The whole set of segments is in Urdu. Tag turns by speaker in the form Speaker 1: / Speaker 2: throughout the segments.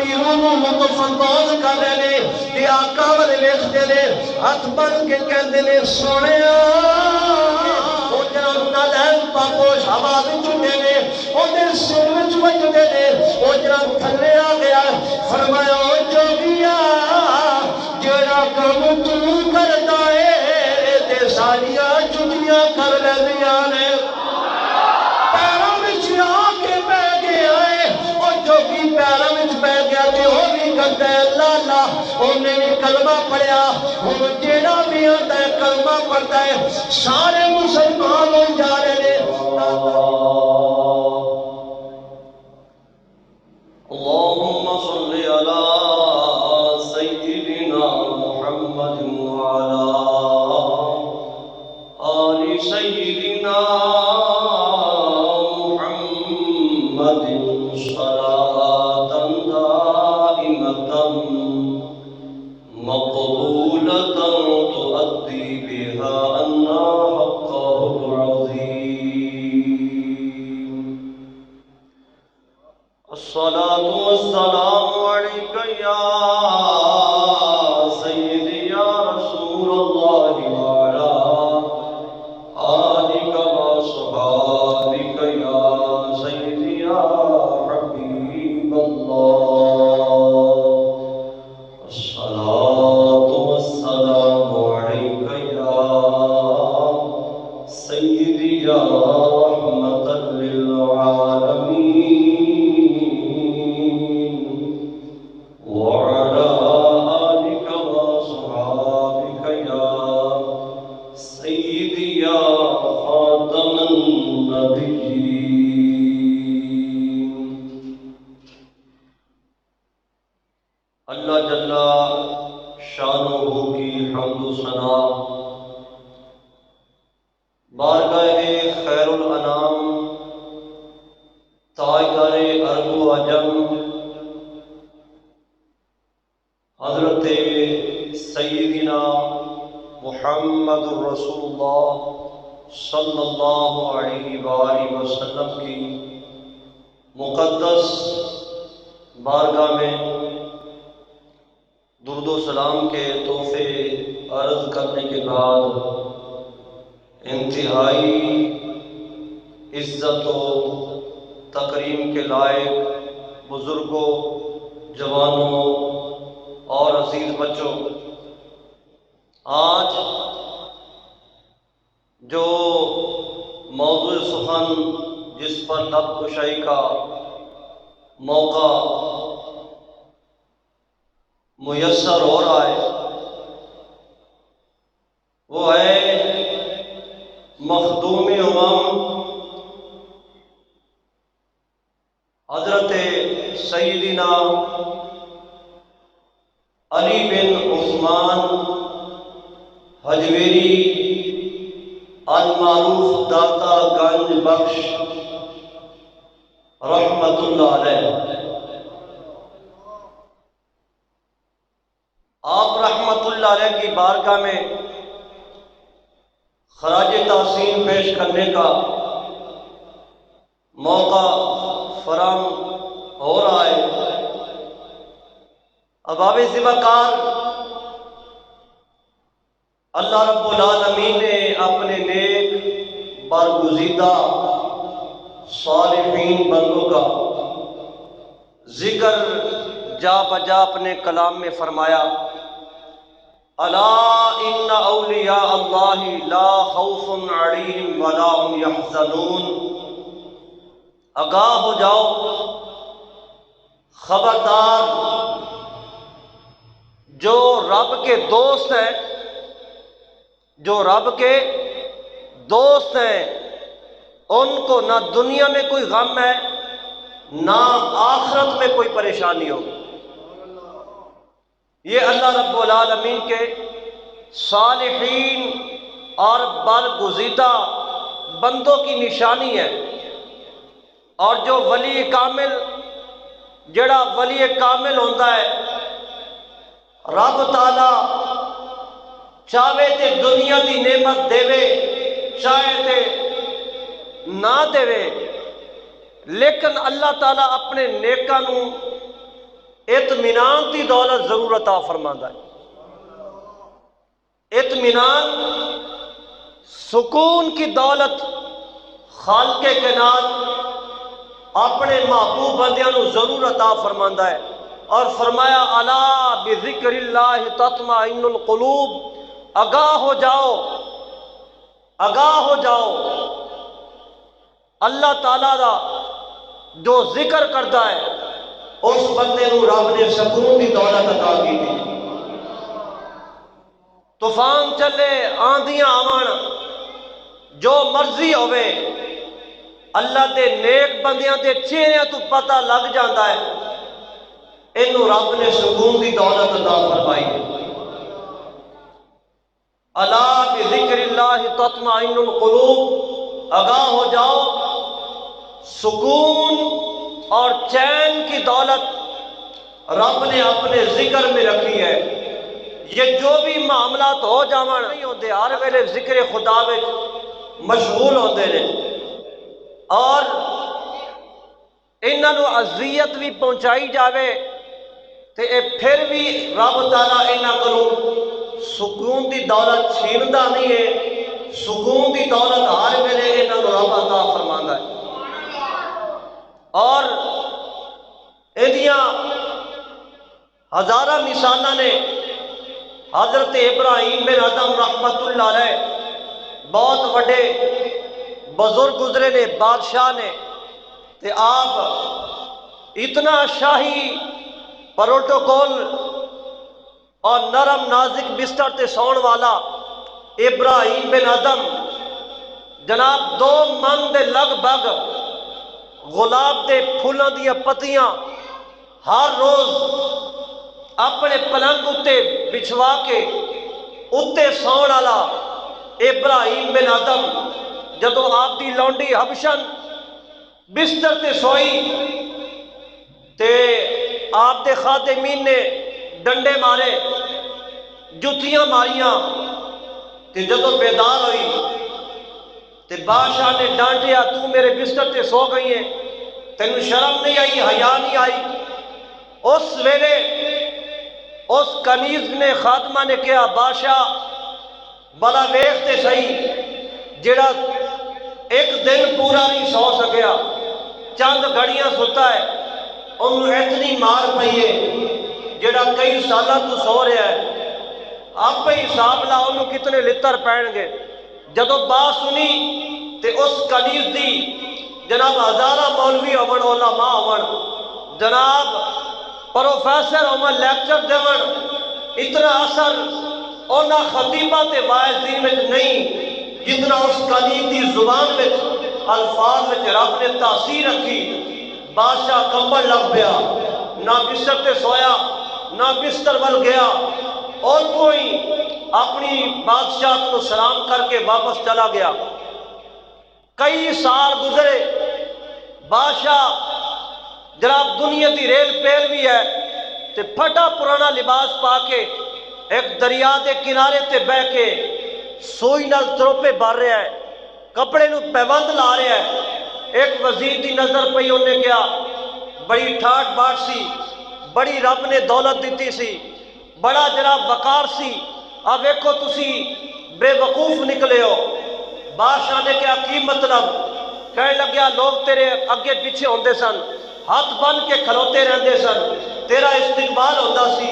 Speaker 1: دی روح لطف اندوز کر رہے نے تے آقا والے ویکھدے نے ہاتھ بن کے کہندے نے سونیا او جناب نالین پاپوش ہوا وچ اٹھے نے او دے سر وچ وجدے نے او جناب تھلے آ گیا فرمایا او جوگیا جڑا کم تو کردا اے تے ساریاں چٹیاں کر لیندیاں نے پیراں وچ آ کے بیٹھ گیا اے او جوگی پیراں وچ بیٹھ گیا تے او بھی کہندا ہے اللہ اللہ اونے بھی کلمہ پڑھیا ہن جیڑا بھی آندا ہے کلمہ پڑھدا ہے سارے مسلمان ہو جا رہے نے
Speaker 2: اللهم صل على سيدنا محمد وعلى آل سيدنا محمد صلاة دائمة مقبولة تؤدي بها عنا حقه العظيم الصلاة والسلام عليك يا سيدي يا رسول الله وعلى آلك وصحابك يا سيدي يا حبيب الله الصلاة والسلام عليك يا سيدي يا رحمة للعالمين وعلى آلك وصحابك يا سيدي يا خاتم النبيين اللہ جل شانہ کی حمد و ثنا بارگاہ خیر الانام تاجدار عرب و عجم حضرت سیدنا محمد رسول اللہ صلی اللہ علیہ وآلہ وسلم کی مقدس بارگاہ میں درود و سلام کے تحفے عرض کرنے کے بعد انتہائی عزت و تکریم کے لائق بزرگوں، جوانوں اور عزیز بچوں، آج جو موضوع سخن جس پر لب کشائی کا موقع میسر ہو رہا ہے وہ ہے مخدوم امم حضرت سیدنا علی بن عثمان حجویری المعروف داتا گنج بخش رحمت اللہ علیہ۔ آپ رحمت اللہ علیہ کی بارگاہ میں خراج تحسین پیش کرنے کا موقع فراہم ہو رہا ہے۔ اباب ذبح اللہ رب العالمین نے اپنے نیک برگزیدہ صالحین بندوں کا ذکر جا بجا اپنے کلام میں فرمایا، الا ان اولیاء اللہ لا خوف علیہم ولا هم یحزنون، آگاہ ہو جاؤ، خبردار، جو رب کے دوست ہیں، جو رب کے دوست ہیں، ان کو نہ دنیا میں کوئی غم ہے نہ آخرت میں کوئی پریشانی ہوگی۔ یہ اللہ رب العالمین کے صالحین اور برگزیدہ بندوں کی نشانی ہے۔ اور جو ولی کامل، جڑا ولی کامل ہوتا ہے، رب تعالی چاہے تے دنیا دی نعمت دے، چاہے تے نہ دے، لیکن اللہ تعالیٰ اپنے نیکاں نو اطمینان کی دولت ضرور عطا فرماندا ہے۔ اطمینان سکون کی دولت خالق کائنات اپنے محبوب بندیاں نو ضرور عطا فرماندا ہے، اور فرمایا الا بذکر اللہ تطمئن القلوب، آگاہ ہو جاؤ، آگاہ ہو جاؤ، اللہ تعالیٰ دا جو ذکر کرتا ہے
Speaker 1: اس بندے نو رب نے سکون دی دولت عطا کی تھی۔
Speaker 2: طوفان چلے، آندیاں آون، جو مرضی ہوئے، اللہ دے نیک بندیاں دے چہرے تو پتہ لگ جاتا ہے
Speaker 1: اینو رب نے سکون دی دولت عطا فرمائی ہے۔
Speaker 2: الا بذکر اللہ تطمئن القلوب، آگاہ ہو جاؤ، سکون اور چین کی دولت رب نے اپنے ذکر میں رکھی ہے۔ یہ جو بھی معاملات ہو جاون نہیں ہوتے، ہر ویلے ذکر خدا وچ مشغول ہوتے ہیں، اور انہاں نو اذیت بھی پہنچائی جاوے تے اے پھر بھی رب تعالیٰ انہاں کولوں سکون دی دولت چھیندا نہیں ہے، سکون دی دولت ہر ویلے انہاں نو رب عطا فرماندا ہے۔ اور ایدیاں ہزارہ مثالاں نے۔ حضرت ابراہیم بن ادم رحمت اللہ علیہ بہت بڑے بزرگ گزرے نے، بادشاہ نے، تے آپ اتنا شاہی پروٹوکول اور نرم نازک بستر تے سون والا ابراہیم بن ادم جناب 2 من دے لگ بھگ گلاب دے پھولاں دیاں پتیاں ہر روز اپنے پلنگ اتے بچھوا کے اتے سون والا ابراہیم بن ادم جدو آپ دی لونڈی حبشن بستر تے سوئی تے آپ دے خادمین نے ڈنڈے مارے، جتیاں ماریاں، تے جدو بیدار ہوئی تے بادشاہ نے ڈانٹیا، تو میرے بستر تے سو گئی ہے، تینوں شرم نہیں آئی، حیا نہیں آئی؟ اس ویلے اس کنیز نے خاتمہ نے کہا، بادشاہ بلا ویکھتے صحیح، جڑا ایک دن پورا نہیں سو سکیا، چند گھڑیاں ستا ہے، انہوں اتنی مار پئی ہے جڑا کئی سالہ تو سو رہا ہے، آپ پہ حساب لا انہوں کتنے لتر پہن گے۔ جدو بات سنی تے اس کنیز دی جناب ہزارہ مولوی ہون، علماء ہون، جناب پروفیسر ہون، لیکچر دیون، اتنا اثر اونا خطیبہ تے واعظین میں نہیں جتنا اس کنیز دی زبان میں الفاظ میں رب نے تاثیر رکھی۔ بادشاہ کمبل لگ پیا، نہ بستر تے سویا، نہ بستر ول گیا، اور کوئی اپنی بادشاہ کو سلام کر کے واپس چلا گیا۔ کئی سال گزرے، بادشاہ جناب دنیا دی ریل پیل بھی ہے تے پھٹا پرانا لباس پا کے ایک دریا دے کنارے تے بہ کے سوئی نال تروپے بار رہا ہے، کپڑے نو پیوند لا رہا ہے۔ ایک وزیر دی نظر پئی، انہیں کیا بڑی ٹھاٹ باٹ سی، بڑی رب نے دولت دیتی سی، بڑا جناب وقار سی، اب ایکھو تسی بے وقوف نکلے ہو۔ بادشاہ نے کیا کی مطلب؟ کہنے لگیا لوگ تیرے اگے پیچھے ہوندے سن، ہاتھ بن کے کھلوتے رہندے سن، تیرا استقبال ہوتا سی،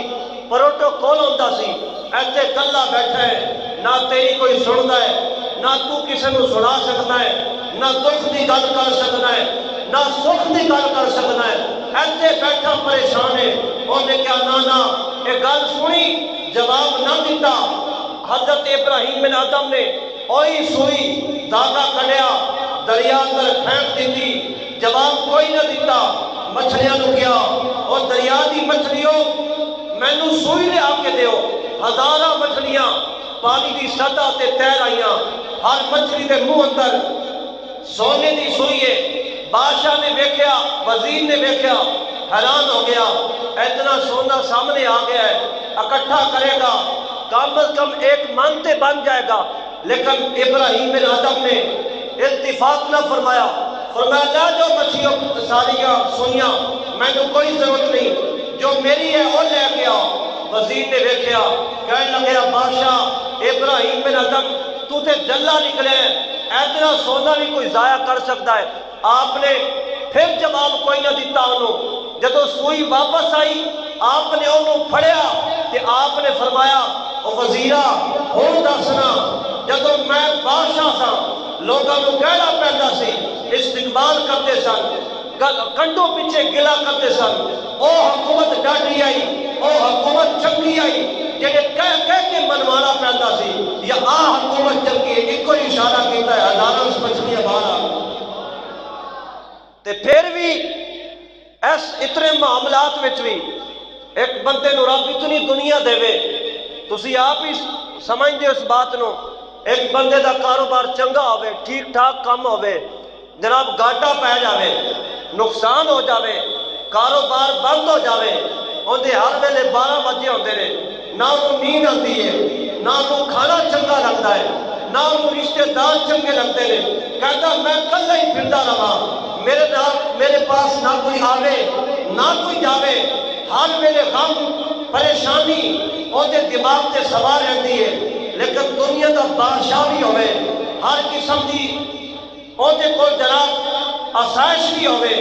Speaker 2: پروٹوکول ہوتا سی، ایسے کلا بیٹھا ہے، نہ تیری کوئی سنتا ہے، نہ تو کسی نو سنا سکتا ہے، نہ دکھ دی گل کر سکتا ہے، نہ سکھ دی گل کر سکتا ہے، ایسے بیٹھا پریشان ہے۔ انہیں کیا نانا ایک گل سنی، جواب نہ دیتا۔ حضرت ابراہیم بن آدم نے اوہی سوئی داغا کڑیا، دریا اندر پھینک دیتی، جواب کوئی نہ دیتا۔ مچھلیاں نو کیا اور دریا دی مچھلیوں مینوں سوئی لے آ کے دیو۔ ہزارہ مچھلیاں پانی دی سطح تے تیر آئیاں، ہر مچھلی دے منہ اندر سونے دی سوئی ہے۔ بادشاہ نے دیکھا، وزیر نے دیکھا، حیران ہو گیا، اتنا سونا سامنے آ گیا ہے، اکٹھا کرے گا کم از کم 1 من تے بن جائے گا۔ لیکن ابراہیم بن آدم نے اتفاق نہ فرمایا، فرمایا لا جو مچھلیوں ساریاں سوئیاں، میں نے کوئی ضرورت نہیں، جو میری ہے وہ لے کے آؤ۔ وزیر نے دیکھا، کہنے لگا بادشاہ ابراہیم بن ادم تو تے جلا نکلے، اتنا سونا بھی کوئی ضائع کر سکتا ہے؟ آپ نے پھر جواب کوئی نہ دیتا انہوں۔ جدو سوئی واپس آئی آپ نے انہوں پھڑیا کہ آپ نے فرمایا او وزیرہ ہوں دسنا، جدو میں بادشاہ سا لوگوں کو کہنا پہنتا سی، استقبال کرتے سن، کنڈوں پیچھے گلا کرتے سن، او حکومت ڈاٹی آئی، او حکومت چنگی آئی جنہیں کہہ کے منوانا پہنتا سی، یا آ حکومت چنگی ہے، ایک کوئی اشارہ کیتا ہے ہزاروں سمجھنی بارہ۔ تے پھر بھی اس اتنے معاملات وچ بھی ایک بندے نو رب اتنی دنیا دے وے، تسی آپ ہی سمجھ دے اس بات نو، ایک بندے دا کاروبار چنگا ہوئے، ٹھیک ٹھاک کم ہوئے، جناب گاٹا پہ جاوے، نقصان ہو جاوے، کاروبار بند ہو جاوے، اندے ہر ویلے 12 بجے ہوندے نے، نہ انہوں نیند آتی ہے، نہ انہوں کھانا چنگا لگتا ہے، نہ انہوں رشتے دار چنگے لگتے ہیں، کہتا میں کل ہی پھردا رہا، میرے پاس نہ کوئی آوے نہ کوئی جاوے، ہر ویلے غم پریشانی اندے دماغ تے سوار رہتی ہے، لیکن دنیا دا بادشاہ بھی ہوئے، ہر قسم دی اندے کو جناب آسائش بھی ہوئے،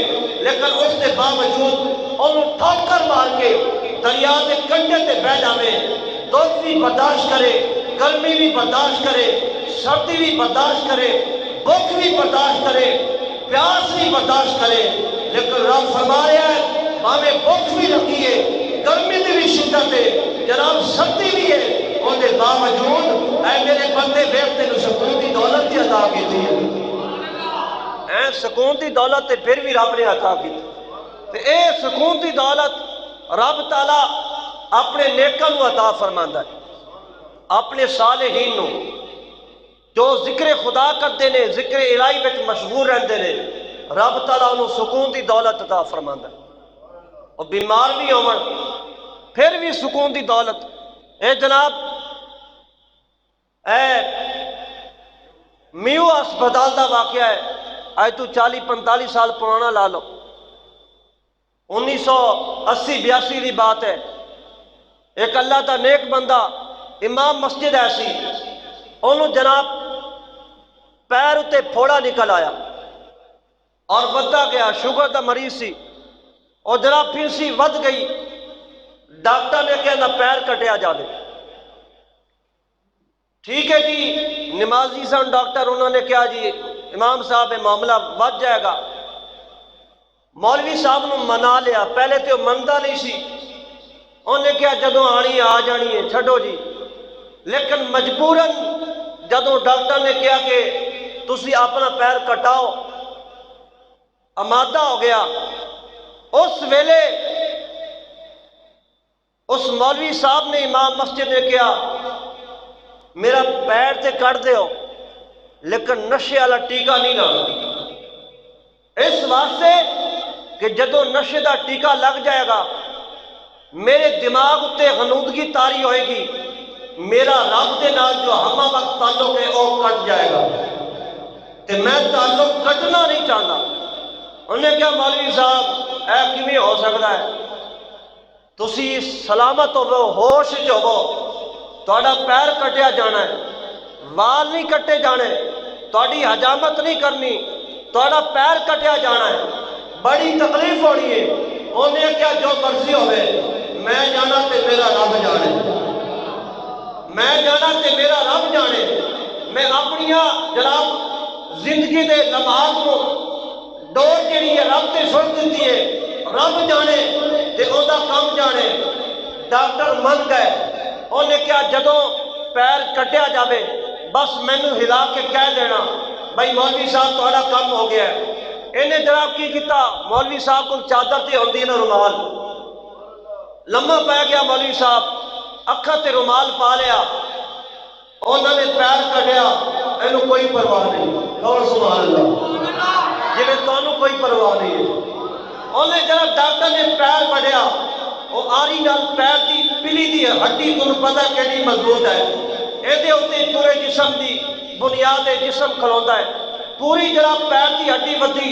Speaker 2: لیکن اس کے باوجود انہوں ٹھوکر مار کے دریا کے کنڈے تے بہ جاوے، دھوپ بھی برداشت کرے، گرمی بھی برداشت کرے، سردی بھی برداشت کرے، بھوک بھی برداشت کرے، پیاس بھی برداشت کرے، لیکن رب فرما رہا ہے ہمیں بھوک بھی لگی ہے، گرمی دی بھی شدت ہے، جناب سردی بھی ہے، ان کے باوجود اے میرے بندے ویکھتے نو سکون دی دولت دی عطا کیتی ہے، اے سکون دی دولت تے پھر بھی رب نے عطا کی، تے اے سکون دی دولت رب تعالی اپنے نیکاں نو عطا فرماندا ہے، اپنے صالحین نو جو ذکر خدا کرتے ہیں، ذکر الہی وچ مشغول رہتے ہیں، رب تعالیٰ انہوں سکون دی دولت عطا فرماندا ہے، اور بیمار بھی ہون پھر بھی سکون دی دولت۔ اے جناب اے میو ہسپتال دا واقعہ ہے، آج تو 40-45 سال پرانا لا لو، 1980-82 دی بات ہے، ایک اللہ دا نیک بندہ امام مسجد ایسی، انہوں جناب پیر اتے پھوڑا نکل آیا اور بدھا گیا، شوگر دا مریض سی، اور جناب پھنسی ود گئی، ڈاکٹر نے کہا نہ پیر کٹیا جاوے، ٹھیک ہے جی نمازی سن ڈاکٹر، انہوں نے کہا جی امام صاحب معاملہ ود جائے گا، مولوی صاحب نے منا لیا، پہلے تو منتا نہیں سی، انہوں نے کہا جدوں آنی آ جانی ہے چھڈو جی، لیکن مجبوراً جدوں ڈاکٹر نے کہا کہ تسی اپنا پیر کٹاؤ، آمادہ ہو گیا، اس ویلے اس مولوی صاحب نے امام مسجد نے کہا میرا پیر تے کٹ دیو لیکن نشے والا ٹیکہ نہیں لانا، اس واسطے کہ جدو نشے دا ٹیکہ لگ جائے گا میرے دماغ تے غنودگی طاری ہوئے گی، میرا رب دے نال جو ہمہ وقت تعلق ہے وہ کٹ جائے گا، تے میں تعلق کٹنا نہیں چاہتا۔ انہوں نے کہا مولوی صاحب اے کیویں ہو سکتا ہے، تسی سلامت ہوو ہوش وچ ہوو، تہاڈا پیر کٹیا جانا ہے، وال نہیں کٹے جانے، تہاڈی حجامت نہیں کرنی، تہاڈا پیر کٹیا جانا ہے، بڑی تکلیف ہونی ہے۔ انہوں نے کہا جو مرضی ہوئے، میں جانا تے میرا رب جانے، میں جانا تے میرا رب جانے، میں اپنی جناب زندگی دے لمحات کو ڈور جڑی ہے رب تے چھوڑ دیتی ہے، رب جانے تے او دا کام جانے۔ ڈاکٹر من گئے، انہوں نے کہا جدوں پیر کٹیا جاوے بس مینوں ہلا کے کہہ دینا بھائی مولوی صاحب تہاڈا کام ہو گیا ہے۔ انہیں جناب کی کیتا، مولوی صاحب کو چادر تے ہوندی ہے نا رومال، لمحہ پہ گیا مولوی صاحب، اکھاں تے رومال پا لیا، انہوں نے پیر کٹیا، اینوں کوئی پرواہ نہیں، اور سبحان اللہ جی میں تانوں کوئی پرواہ نہیں ہے۔ انہوں نے جناب ڈاکٹر نے پیر پڑیا، وہ آری نال پیر دی پلی دی ہڈی تمہیں پتہ کیڑی مضبوط ہے، ایدے ہوتے پورے جسم دی بنیاد جسم کھلوندا ہے، پوری جناب پیر دی ہڈی ودی،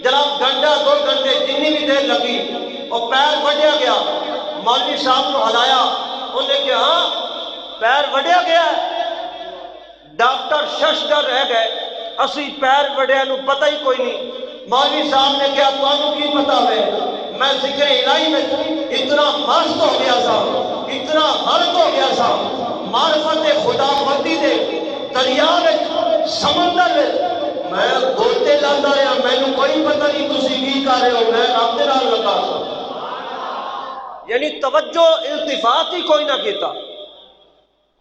Speaker 2: جناب گھنٹہ 2 گھنٹے جنی بھی دیر لگی، اور پیر وڈیا گیا، مولوی صاحب کو ہلایا، انہیں کہا ہاں پیر وڈیا گیا ہے، ڈاکٹر ششدر رہ گئے، اسی پیر وڈیا نو پتہ ہی کوئی نہیں۔ مولوی صاحب نے کہا تمہیں کی پتا ہے، میں ذکر الہی میں اتنا مست ہو گیا تھا، اتنا غرق ہو گیا تھا معرفت خدا بندی دے دریا میں سمندر میں، میں گوتے لاتا رہا، مینوں کوئی پتہ نہیں تسی کی کر رہے ہو، میں رب دے نال لگا تھا۔ یعنی توجہ التفات ہی کوئی نہ کیتا،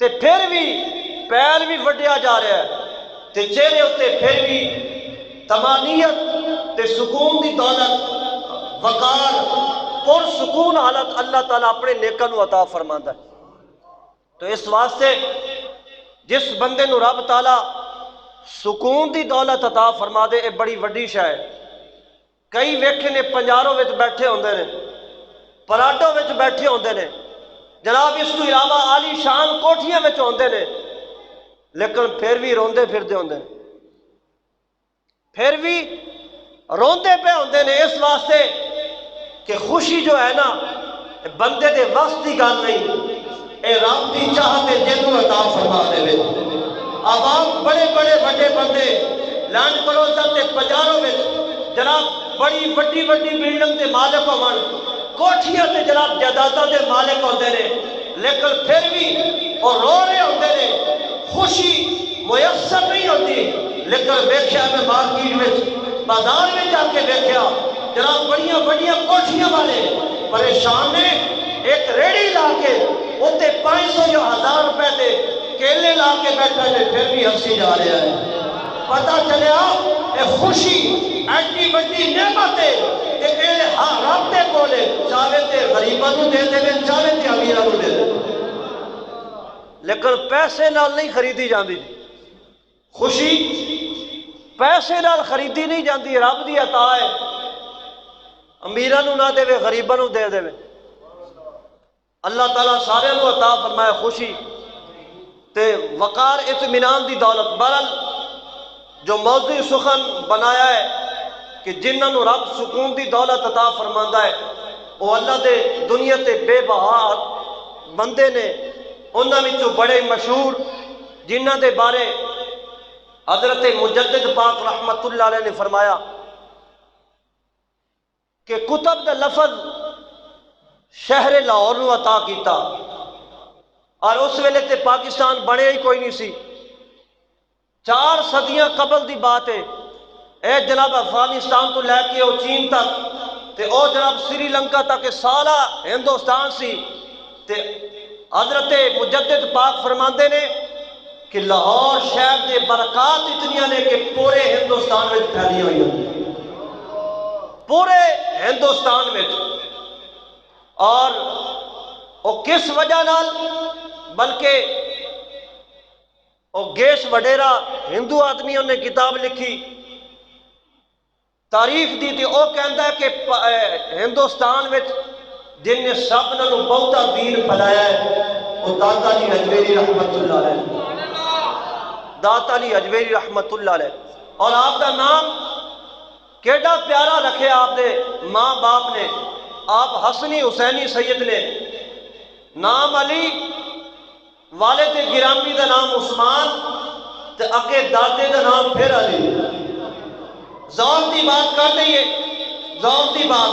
Speaker 2: تے پھر بھی پیر بھی وڈیا جا رہا ہے، تے چہرے ہوتے پھر بھی تمانیت تے سکون دی دولت، وقار، پر سکون حالت اللہ تعالیٰ اپنے نیکاں نو عطا فرماندا ہے۔ تو اس واسطے جس بندے نو رب تعالیٰ سکون دی دولت عطا فرما دے، اے بڑی وڈی شے ہے۔ کئی ویکھے نے پنجاروں وچ بیٹھے ہوندے نے، پراڈوں وچ بیٹھے ہوندے نے، جناب اس تو علاوہ عالی شان کوٹھیاں وچ ہوندے نے، لیکن پھر بھی روندے پھردے ہوندے نے، پھر بھی روندے پہ ہوندے نے، اس واسطے کہ خوشی جو ہے نا بندے دے وس دی گل نہیں، اے رب دی چاہت جنوں عطا فرما دے وے۔ عوام بڑے بڑے بڑے بندے لینڈ کروزر تے پنجاروں وچ جناب بڑی وڈی وڈی بلڈنگ دے مالک ہون، کوٹھیاں تے جناب جائیداداں دے مالک ہوندے نے، لیکن پھر بھی وہ رو رہے ہوندے نے، خوشی میسر نہیں ہوتی۔ لیکن ویکھیا میں مارکیٹ وچ بازار میں جا کے ویکھیا جناب بڑیاں بڑیاں کوٹھیاں والے پریشان نے، ایک ریڑھی لا کے اتنے 500 یا 1000 روپے دے کیلے لا کے بیٹھا ہے، پھر بھی ہنسی جا رہا ہے۔ پتہ چلیا اے خوشی ایڈی بڑی نعمت ہے کہ اے رب دے کولے، چاہے تے غریباں نو دے دے، چاہے تے امیراں نو دے دے، لیکن پیسے نال نہیں خریدی جاندی۔ خوشی پیسے نال خریدی نہیں جاندی، رب دی عطا ہے، امیراں نو نہ دے، غریباں نو دے دے۔ اللہ تعالیٰ سارے نو عطا فرمائے خوشی تے وقار اطمینان دی دولت۔ بہرحال جو موضوع سخن بنایا ہے کہ جنہاں نو رب سکون دی دولت عطا فرماندا ہے وہ اللہ دے دنیا تے بے بہا بندے نے، انہاں وچوں بڑے مشہور جنہاں دے بارے حضرت مجدد پاک رحمت اللہ علیہ نے فرمایا کہ کتب دا لفظ شہر لاہور نو عطا کیتا، اور اس ویلے تے پاکستان بنے ہی کوئی نہیں سی، 4 صدیاں قبل دی بات ہے، اے جناب افغانستان تو لے کے او چین تک تے او جناب سری لنکا تک سارا ہندوستان سی، تے حضرت مجدد پاک فرماندے نے کہ لاہور شہر دے برکات اتنیاں نے کہ پورے ہندوستان میں پھیلی ہوئی ہیں، پورے ہندوستان میں۔ اور وہ کس وجہ نال، بلکہ وہ گیش وڈیرا ہندو آدمیوں نے کتاب لکھی، تاریخ دی تھی، وہ کہندا ہے کہ ہندوستان میں جن نے سب نالوں بہتا دین پھیلایا ہے وہ داتا جی ہجویری رحمت اللہ علیہ، داتا جی ہجویری رحمت اللہ علیہ۔ اور آپ دا نام کیڈا پیارا رکھے آپ دے ماں باپ نے، آپ حسنی حسینی سید نے، نام علی، والد گرامی دا نام عثمان، تے اگے دادے دا نام پھر علی۔ ذوق دی بات کر دئیے، ذوق دی بات،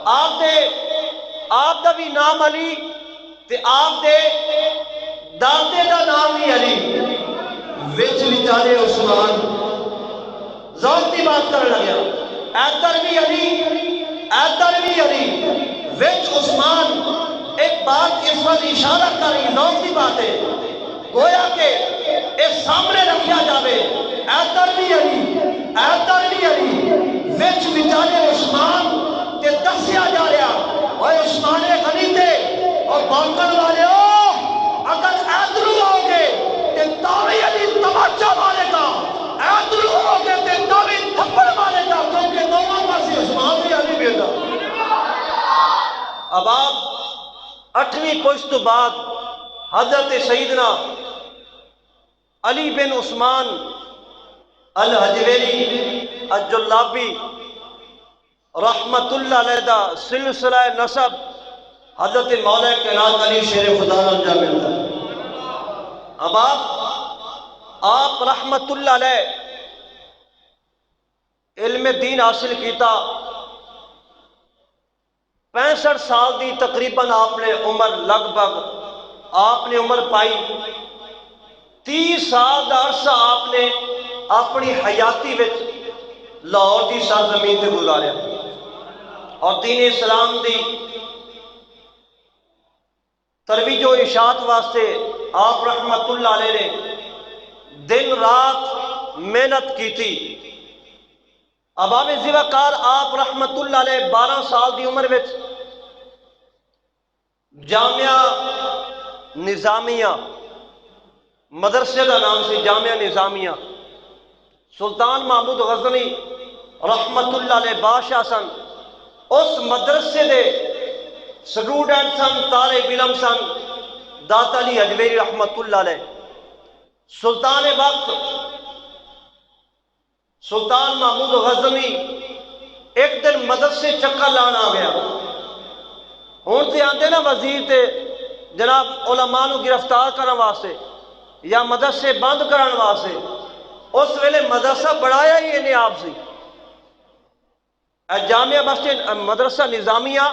Speaker 2: آپ دا بھی نام علی تے آپ دے دادے دا نام بھی علی، وچ وچارے عثمان، ذوق دی بات کرنے لگیا، ایدر بھی علی ایدر بھی علی وچ عثمان۔ ایک بات اس وقت اشارہ کر رہی، ذوق دی بات ہے، گویا کہ اس سامنے رکھیا جاوے، ایدر بھی علی ایدر بھی علی وچ وچارے عثمان، تے دسیا جا رہا اور عثمان غنی تے اور بانکن والے ہو، اگر ایدرو ہو گے تے تاوی علی تماچا مارے گا، ایدرو ہو گے تے تاوی تھپڑ مارے گا، کیونکہ دونوں پاسی عثمان بھی علی بھی گا۔ اب آپ 8ویں پشت بعد حضرت سیدنا علی بن عثمان الحجویری الجلابی رحمت اللہ علیہ دا سلسلہ نسب حضرت مولا کائنات علی شیر خدا رنجا ملتا ہے۔ اب آپ رحمت اللہ علیہ علم دین حاصل کیتا، 65 سال دی تقریباً آپ نے عمر لگ بھگ آپ نے عمر پائی، 30 سال دا عرصہ آپ نے اپنی حیاتی وچ لاہور دی سرزمین تے گزاریا اور دین اسلام دی ترویج و اشاعت واسطے آپ رحمت اللہ علیہ نے دن رات محنت کی تھی۔ اباب ذوقار آپ رحمت اللہ علیہ 12 سال دی عمر وچ جامعہ نظامیہ مدرسے کا نام سی جامعہ نظامیہ، سلطان محمود غزنی رحمت اللہ علیہ بادشاہ سن، اس مدرسے دے سٹوڈنٹ سن، طالب علم سن داتا علی حجویری رحمت اللہ علیہ۔ سلطان وقت سلطان محمود غزنی ایک دن مدرسے چکر لانا آ گیا، ہوں تے آتے نا وزیر تے جناب علماء نو گرفتار کرنے واسطے یا مدرسے بند کرنے واسطے، اس ویلے مدرسہ بڑھایا ہی انہیں آپ سی، جامعہ مسجد مدرسہ نظامیہ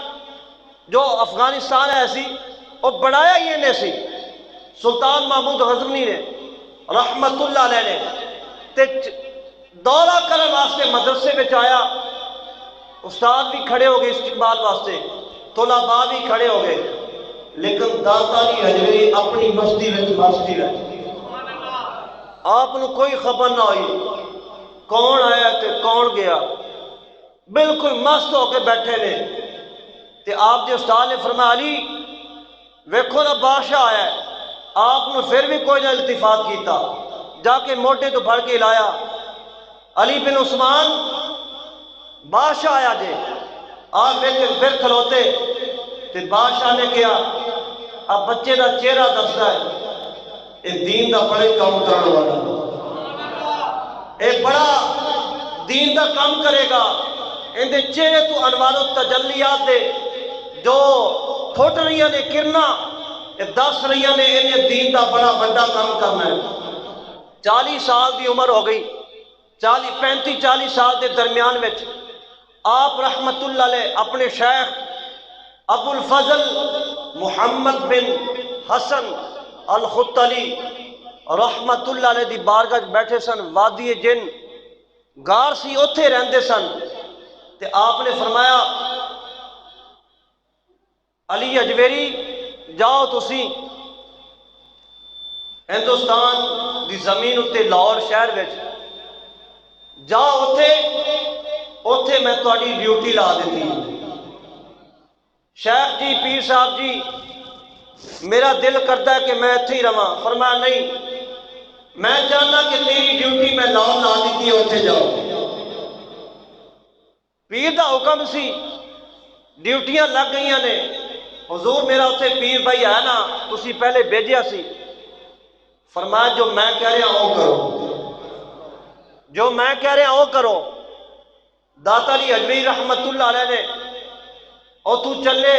Speaker 2: جو افغانستان ہے سی وہ بڑھایا ہی انہیں سی۔ سلطان محمود غزنی نے رحمت اللہ علیہ نے تے دورہ کرنے واسطے مدرسے میں آیا، استاد بھی کھڑے ہو گئے استقبال واسطے، طلباء بھی کھڑے ہو گئے، لیکن داتا علی حجویری اپنی مستی رہے، آپ نے کوئی خبر نہ ہوئی کون آیا تے کون گیا، بالکل مست ہو کے بیٹھے نے۔ تے آپ کے استاد نے فرمایا علی ویکھو نا بادشاہ آیا ہے، آپ نے پھر بھی کوئی نہ التفات کیتا، جا کے موٹے تو پھڑ کے لایا، علی بن عثمان بادشاہ آیا جے، آپ پھر کھلوتے تے بادشاہ نے کیا اب بچے دا چہرہ دستا ہے یہ دین دا بڑے کام کرنے والا، یہ بڑا دین دا کام کرے گا، ان دے چہرے تو انوار و تجلیات دے جو پھٹ رہی نے کرنا دس رہی نے انہیں دین دا بڑا بڑا کام کرنا ہے۔ 40 سال دی عمر ہو گئی، 35-40 سال دے درمیان میں آپ رحمت اللہ علیہ اپنے شیخ ابو الفضل محمد بن حسن الخطلی رحمت اللہ علیہ دی بارگاہ بیٹھے سن، وادی جن گار سی اتھے رہندے سن، تے آپ نے فرمایا علی حجویری جاؤ تسی ہندوستان دی زمین اتے لاہور شہر وچ جاؤ، اوتھے میں تہاڈی ڈیوٹی لا دیتی۔ شیخ جی پیر صاحب جی میرا دل کرتا ہے کہ میں اتھے ہی رہاں، فرمایا نہیں میں چاہنا کہ تیری ڈیوٹی میں لاہور لا دیتی ہے، اوتھے جاؤ۔ پیر دا حکم سی، ڈیوٹیاں لگ گئیاں نے، حضور میرا اتھے پیر بھائی ہے نا تسی پہلے بھیجیا سی، فرمایا جو میں کہہ رہا ہوں وہ کرو، جو میں کہہ رہا ہوں وہ کرو۔ داتا علی حجویری رحمت اللہ علیہ نے اتو چلے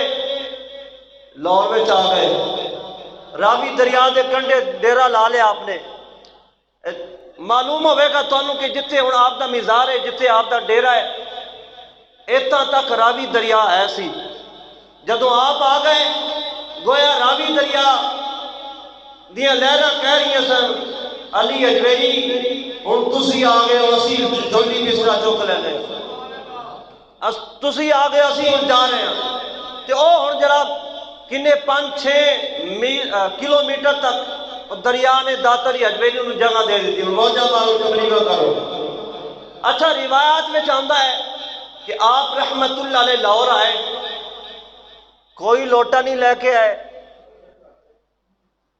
Speaker 2: لاہور میں آ گئے، راوی دریا دے کنڈے ڈیرا لا لیا آپ نے، معلوم ہوئے گا تو کہ جتھے ہوں آپ دا مزار ہے، جتھے آپ دا ڈیرا ہے اتنا تک راوی دریا ہے سی۔ جدو آپ آ گئے گویا راوی دریا دیا لہرہ کہہ رہی سن علی حجویری ہوں تسی آ گئے ہو، اسی جھولی بسرا چک لینے، تسی آ گئے اسی ہوں جا رہے ہیں، تے او ہوں جناب کنے 5-6 کلومیٹر تک دریا نے داتا علی حجویری انہوں جگہ دے دیتی، موجہ مارو تبلیغ کرو۔ اچھا روایات میں چاہتا ہے کہ آپ رحمت اللہ علیہ لاہور آئے، کوئی لوٹا نہیں لے کے آئے،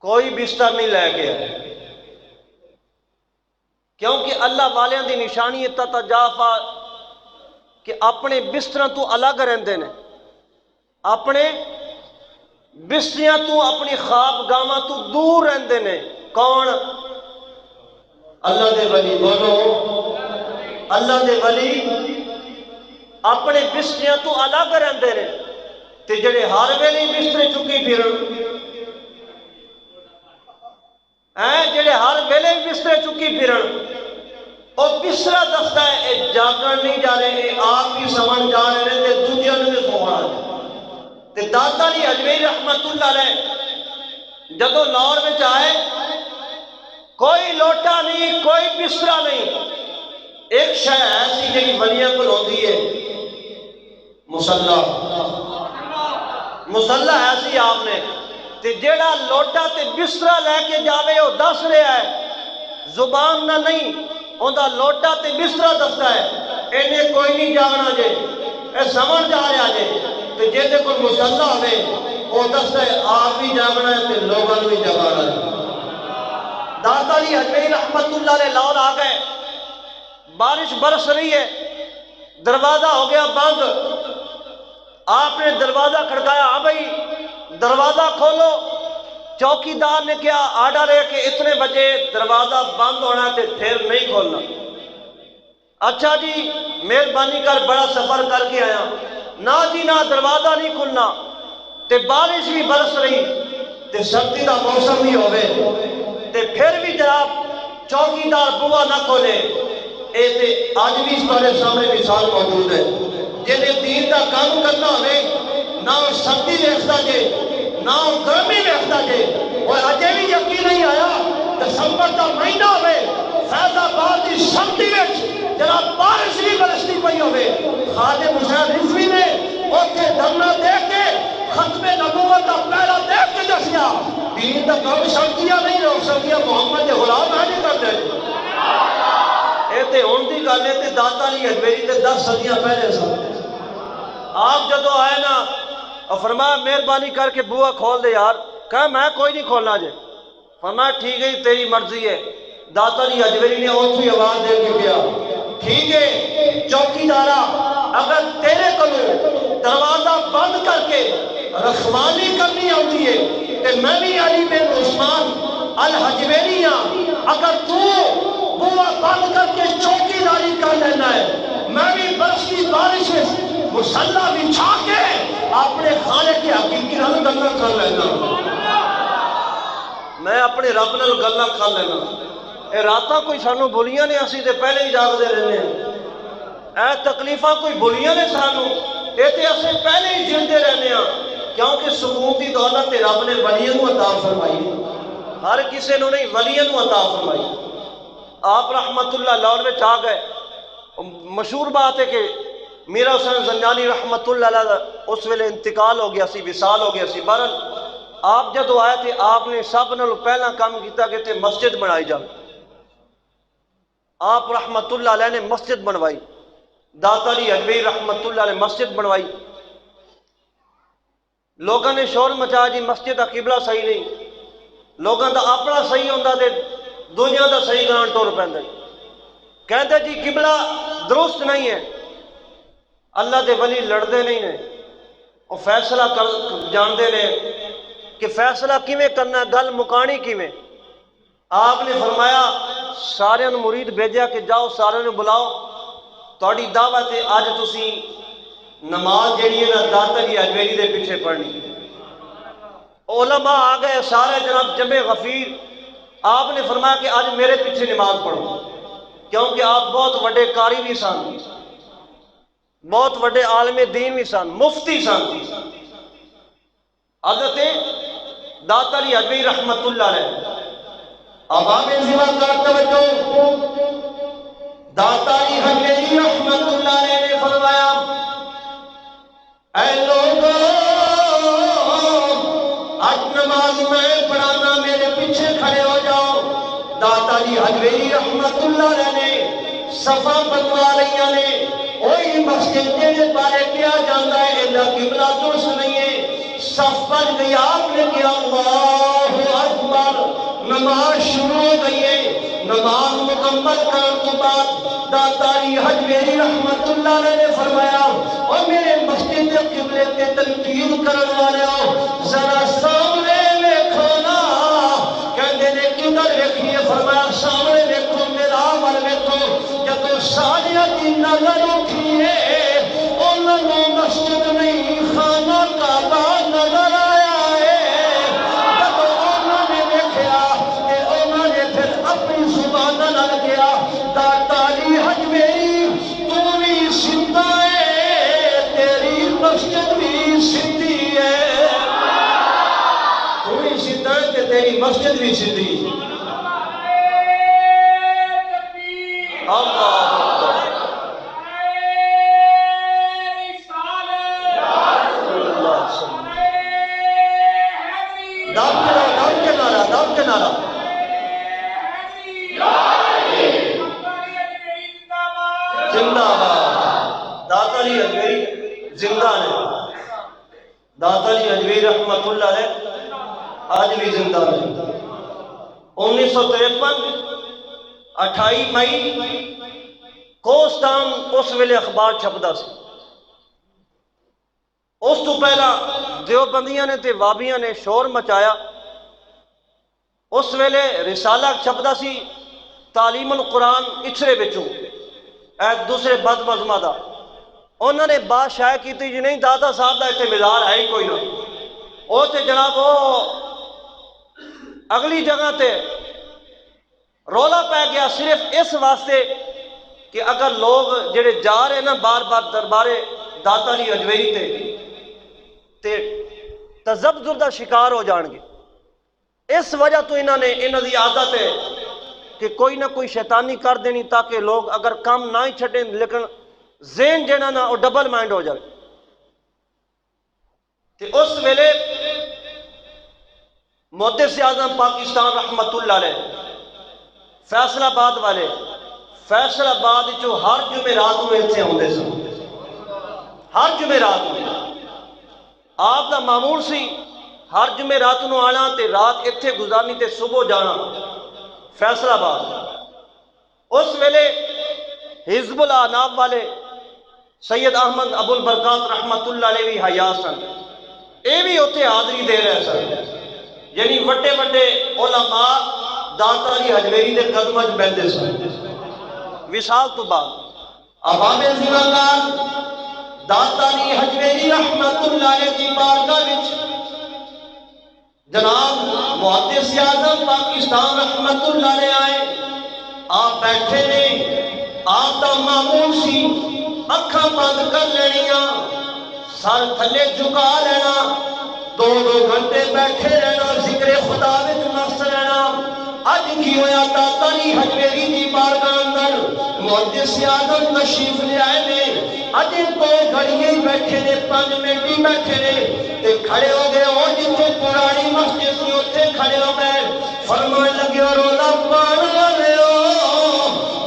Speaker 2: کوئی بستر نہیں لے کے آئے، کیونکہ اللہ والیاں دی نشانی تتجافا کہ اپنے بستروں تو الگ رہندے نے، اپنے بستریاں تو اپنی خواب گاواں تو دور رہندے نے۔ کون؟ اللہ دے ولی، بولو اللہ دے ولی اپنے بستریاں تو الگ رہندے نے، تے جڑے ہر ویلے بسترے چکی پھرن، جڑے ہر ویلے بسترے چکی پھرن، اور بسترا دستا ہے اے جاگن نہیں جا رہے، اے آپ ہی سمن جا رہے ہیں تے دنیا نے بھی سونا تے داتا جی حجویری رحمت اللہ علیہ جدو لاہور میں آئے، کوئی لوٹا نہیں، کوئی بسترا نہیں، ایک شے ایسی جڑی ولیاں کو ہوندی ہے، مسلح ایسی آپ نے تے جیڑا لوٹا تے بسترا لے کے جاوے وہ دس رہا ہے، زبان نہ نہیں، اوندا لوٹا تے بسترا دستا ہے، انہیں کوئی نہیں جاگنا جے، اے سمجھ جا رہا جے، تے جیدے کوئی مسلح ہوئے وہ دستا ہے آپ بھی جاگنا ہے تے لوگاں بھی جاگنا ہے۔ داتا جی حجویری رحمت اللہ علیہ لاہور آ گئے، بارش برس رہی ہے، دروازہ ہو گیا بند، آپ نے دروازہ کھڑکایا، ہاں بھائی دروازہ کھولو، چوکیدار نے کیا آرڈر ہے کہ اتنے بجے دروازہ بند ہونا ہے پھر نہیں کھولنا۔ اچھا جی مہربانی کر بڑا سفر کر کے آیا، نہ جی نہ دروازہ نہیں کھلنا، تے بارش بھی برس رہی تے سردی دا موسم بھی ہوئے تے پھر بھی جناب چوکیدار بوا نہ کھولے، اے تے آج بھی اس بارے سامنے مثال موجود ہے، جنہیں دین دا کام کرنا ہوئے نہ سردی ویکھدا جے نہ گرمی ویکھدا جے، اور اجے بھی یقین نہیں آیا دسمبر دا مہینہ ہوئے فیض آباد دی سردی وچ جناب بارش بھی برستی پئی ہوئے، خادم حسین رضوی نے اوتھے دھرنا دے کے ختم نبوت دا پہلا دے کے دسیا دین دا کام سردیاں نہیں روک سکدیاں، محمد دے غلام نہیں کرتے۔ اے تے ہن دی گل ہے تے داتا علی حجویری تے 10 صدیاں پہلے سن۔ آپ جدو آئے نا اور فرمایا مہربانی کر کے بوا کھول دے یار، کہا میں کوئی نہیں کھولنا جے، فرمایا ٹھیک ہے تیری مرضی ہے۔ داتا علی حجویری نے اوتھی آواز دے کے کیا، ٹھیک ہے چوکیدارا اگر تیرے کو دروازہ بند کر کے رکھوالی کرنی ہوتی ہے کہ میں بھی علی بن عثمان الحجویری ہاں، اگر تو بوا بند کر کے چوکیداری کر لینا ہے، میں بھی برستی بارش مسلح بچھا کے اپنے خالق کے حقیقی نال گلا کر لینا، میں اپنے رب نال گلا کر لینا۔ اے راتاں کوئی سانو بولیاں نے، اسی تے پہلے ہی جاگدے رہنے ہیں، اے تکلیفاں کوئی بولیاں نے سانو، اے تے اسی پہلے ہی جیندے رہنے ہیں، کیونکہ سکون دی دولت تے رب نے ولیاں نوں عطا فرمائی، ہر کسے نوں نہیں ولیاں نوں عطا فرمائی۔ آپ رحمت اللہ لاہور میں آ گئے، مشہور بات ہے کہ میرا حسین زنجانی رحمت اللہ علیہ اس ویلے انتقال ہو گیا سی، وصال ہو گیا سی۔ بہرحال آپ جدو آئے تھے آپ نے سب نال پہلا کام کیتا کہ تے مسجد بنائی جائے، آپ رحمت اللہ علیہ نے مسجد بنوائی، داتا علی حجویری رحمت اللہ علیہ مسجد بنوائی، لوگوں نے شور مچایا جی مسجد دا قبلہ صحیح نہیں، لوگوں دا اپنا صحیح ہوندا تے دنیا دا صحیح کران ٹور پیندا، کہتے جی قبلہ درست نہیں ہے، اللہ دے ولی لڑدے نہیں نے، وہ فیصلہ جاندے نے کہ فیصلہ کیویں کرنا، گل مکانی کیویں۔ آپ نے فرمایا سارے مرید بھیجیا کہ جاؤ سارے نوں بلاؤ، تہاڈی دعوت ہے اج تسی نماز جیڑی ہے نا داتا علی حجویری دے پیچھے پڑھنی۔ علماء آ گئے سارے جناب جمع غفیر، آپ نے فرمایا کہ آج میرے پیچھے نماز پڑھو، کیونکہ آپ بہت وڈے قاری بھی سن، بہت وڈے عالم دین بھی سن، مفتی سن۔ حضرت داتا علی حجویری رحمت اللہ علیہ عوام زمان کا توجہ، داتا علی حجویری رحمت اللہ علیہ نے فرمایا اے لوگوں آج نماز میں پڑھانا میرے پیچھے کھڑے ہو جاؤ۔ داتا علی حجویری رحمت اللہ علیہ نے صفا بنوا رہی نے، وہی مسجد کے بارے کیا جاتا ہے اللہ قبلہ درست نہیں ہے، صف بن گئی، آپ نے کیا اللہ اکبر، نماز شروع ہو گئی ہے، نماز مکمل کرنے کے بعد داتا علی حجویری رحمت اللہ علیہ نے فرمایا اور میرے مسجد کے قبلے کے تنقید کرنے والے ہو ذرا سامنے دیکھو نا، کہتے نے کدھر دیکھیے، فرمایا سامنے دیکھو، میرا عمل دیکھو، جب ساریاں کی نظر اٹھی ہے انہوں نے مسجد نہیں خانہ کعبہ علی ہجویری زندہ نے، داتا علی ہجویری رحمت اللہ علیہ آج بھی زندہ نے۔ 1953 28 مئی کوستان اس ویلے اخبار چھپدا سی۔ اس تو پہلا دیوبندیاں نے تے وابیاں نے شور مچایا۔ اس ویلے رسالہ چھپدا سی تعلیم القرآن اچھرے بچوں اے دوسرے بد مذہباں دا، انہوں نے بات شائع کی تھی جی نہیں داتا صاحب دا اتنے مزار ہے ہی کوئی نہ، وہ تے جناب وہ اگلی جگہ تے رولا پہ گیا صرف اس واسطے کہ اگر لوگ جڑے جا رہے نا بار بار دربارے داتا علی ہجویری تے تذبذر دا شکار ہو جان گے۔ اس وجہ تو انہوں دی عادت ہے کہ کوئی نہ کوئی شیطانی کر دینی تاکہ لوگ اگر کام نہ ہی چھڑیں لیکن ذہن جنا نا وہ ڈبل مائنڈ ہو جائے۔ تے اس ویلے محدث اعظم پاکستان رحمت اللہ علیہ فیصل آباد والے فیصل آباد جو ہر جمعرات میں اتنے ہوندے سن، ہر جمعرات میں آپ دا معمول سی ہر جمعرات نو آنا تے رات اتنے گزارنی تے صبح جانا فیصل آباد۔ اس ویلے حزب الاحناف والے سید احمد ابو البرکات رحمت اللہ علیہ بھی حیا سن، اے بھی اتنے حاضری دے رہے سن، یعنی وڈے وڈے علماء داتا علی ہجویری دے قدماں وچ بیٹھے سن۔ وصال تو بعد
Speaker 1: عوام زمانہ داتا علی ہجویری رحمت اللہ علیہ کی بارگاہ وچ جناب محدث اعظم پاکستان رحمت اللہ علیہ آئے، آپ بیٹھے نے، آپ دا معمول سی اکھاں بند کر لینیاں، سر تھلے جھکا لینا، 2 گھنٹے بیٹھے رہنا، ذکر خدا وچ مست رہنا۔ اج کی ہویا داتا علی ہجویری دی بارگاہ اندر محدث اعظم تشریف لے آئے نے، اج 2 گھڑیاں ہی بیٹھے نے، 5 منٹ ہی بیٹھے نے تے کھڑے ہو گئے، اور جتنے پرانی مسجد سی اتنے کھڑے ہو گئے، فرمان لگے اور رولا پان والے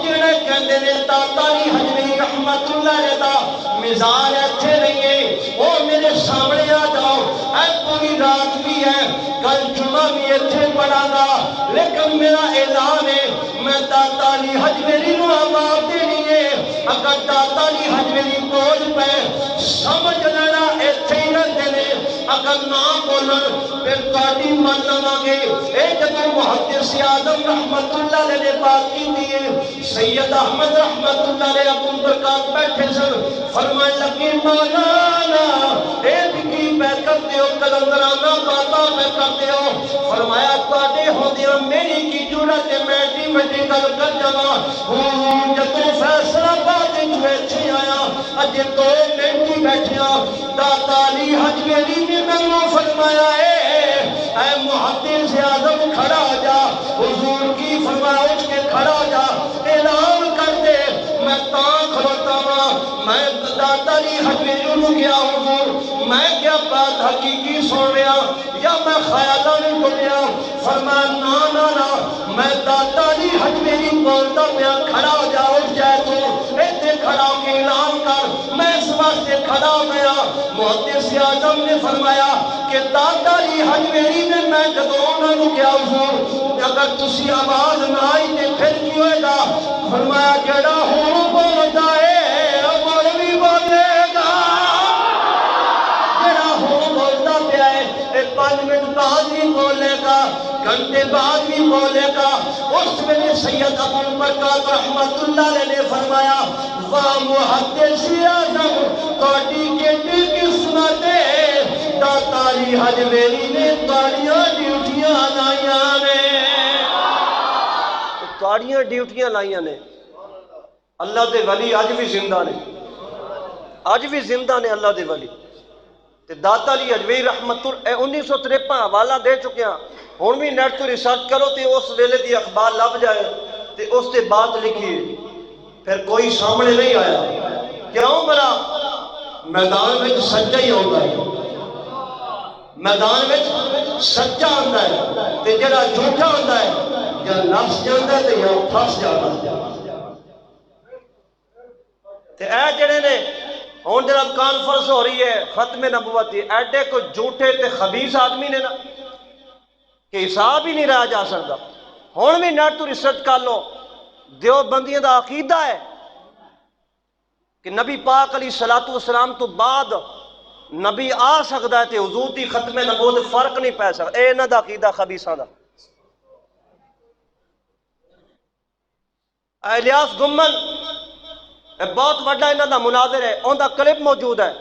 Speaker 1: جڑے کہندے نے داتا علی ہجویری رحمت اللہ علیہ دا مزار ایتھے نہیں ہے، وہ میرے سامنے آ جاؤ، اے پوری رات بھی ہے، کل جمعہ بھی ایتھے پڑھا گا، لیکن میرا اعلان ہے میں داتا علی ہجویری نو آواز دینی ہے، اگر داتا علی ہجویری بول پہ سمجھ لینا ایتھے ہی رہتے نے، اگر نہ بولن پھر تاڑی من لواں گے۔ اے جب محدث اعظم رحمت اللہ علیہ نے بات کی دیئے، سید احمد رحمت اللہ علیہ ابو برکات بیٹھے سن، فرمائے لگے مولانا اے دکی پہ کرتے ہو، کلندرانہ باتاں پہ کرتے ہو، فرمایا تاڑے ہو دیا میری کی جورت میں ڈی مٹی گل کر جانا، جتوں فیصلہ بات بیٹھے آیا، اجے 2 منٹ ہی بیٹھیا، داتا علی ہجویری نے میں فرمایا اے محدث اعظم کھڑا ہو جا، حضور کی فرمایا اٹھ کے کھڑا ہو جا، اعلان کر دے میں تاں کھڑوتا ہوں، میں داتا علی ہجویری نو گیا حضور میں کیا بات حقیقی سن رہا یا میں خیالہ نہیں بولیا، فرمایا نا میں داتا علی ہجویری بولتا پیا، کھڑا ہو جا، اٹھ جائے تو ایتھے کھڑا ہو کے اعلان کر، میں اس واسطے کھڑا ہو گیا۔ محدث اعظم نے فرمایا کہ داتا علی ہجویری نے میں جدوں انہاں نو کیا حضور اگر تسی آواز نہ آئی تے پھر کی ہوئے گا، فرمایا جڑا ہوں بولدا ہے امر بھی بولے گا، جڑا ہوں بولدا پیا ہے 5 منٹ بعد بھی بولے گا، گھنٹے بعد بھی بولے گا۔ اس ویلے سید ابو البرکات رحمت اللہ علیہ نے فرمایا واہ محدث اعظم تہاڈی کیڑی قسمت ہے، داتا علی ہجویری نے تہاڈیاں ڈیوٹیاں لائیاں نے،
Speaker 2: تہاڈیاں ڈیوٹیاں لائیاں نے۔ اللہ دے ولی اج بھی زندہ نے، اج بھی زندہ نے اللہ دے ولی۔ تے داتا علی ہجویری رحمت اللہ 1953 حوالہ دے چکے ہیں، ہن بھی نیٹ تو ریسرچ کرو تے اس ویلے دی اخبار لب جائے تے اس تے بات لکھی ہے، پھر کوئی سامنے نہیں آیا، کیوں بلا میدان وچ سچا ہی ہوتا ہے، میدان وچ سچا ہوتا ہے تے جڑا جھوٹا ہوتا ہے یا نفس جاندا ہے تے یا پھس جاندا ہے۔ تے اے جڑے نے ہوں جناب کانفرنس ہو رہی ہے ختم نبوت کی، ایڈے کو جھوٹے تے خبیث آدمی نے نا کہ حساب ہی نہیں رہا جا سکتا۔ ہوں بھی نیٹ تو ریسرچ کر لو، دیوبندیاں دا عقیدہ ہے کہ نبی پاک علیہ الصلوۃ والسلام تو بعد نبی آ سکتا ہے تے حضور دی ختم نبوت فرق نہیں پی سکتا۔ اے انہاں دا عقیدہ خبیثاں دا۔ الیاس گمن بہت بڑا انہاں دا مناظر ہے، ان دا کلپ موجود ہے،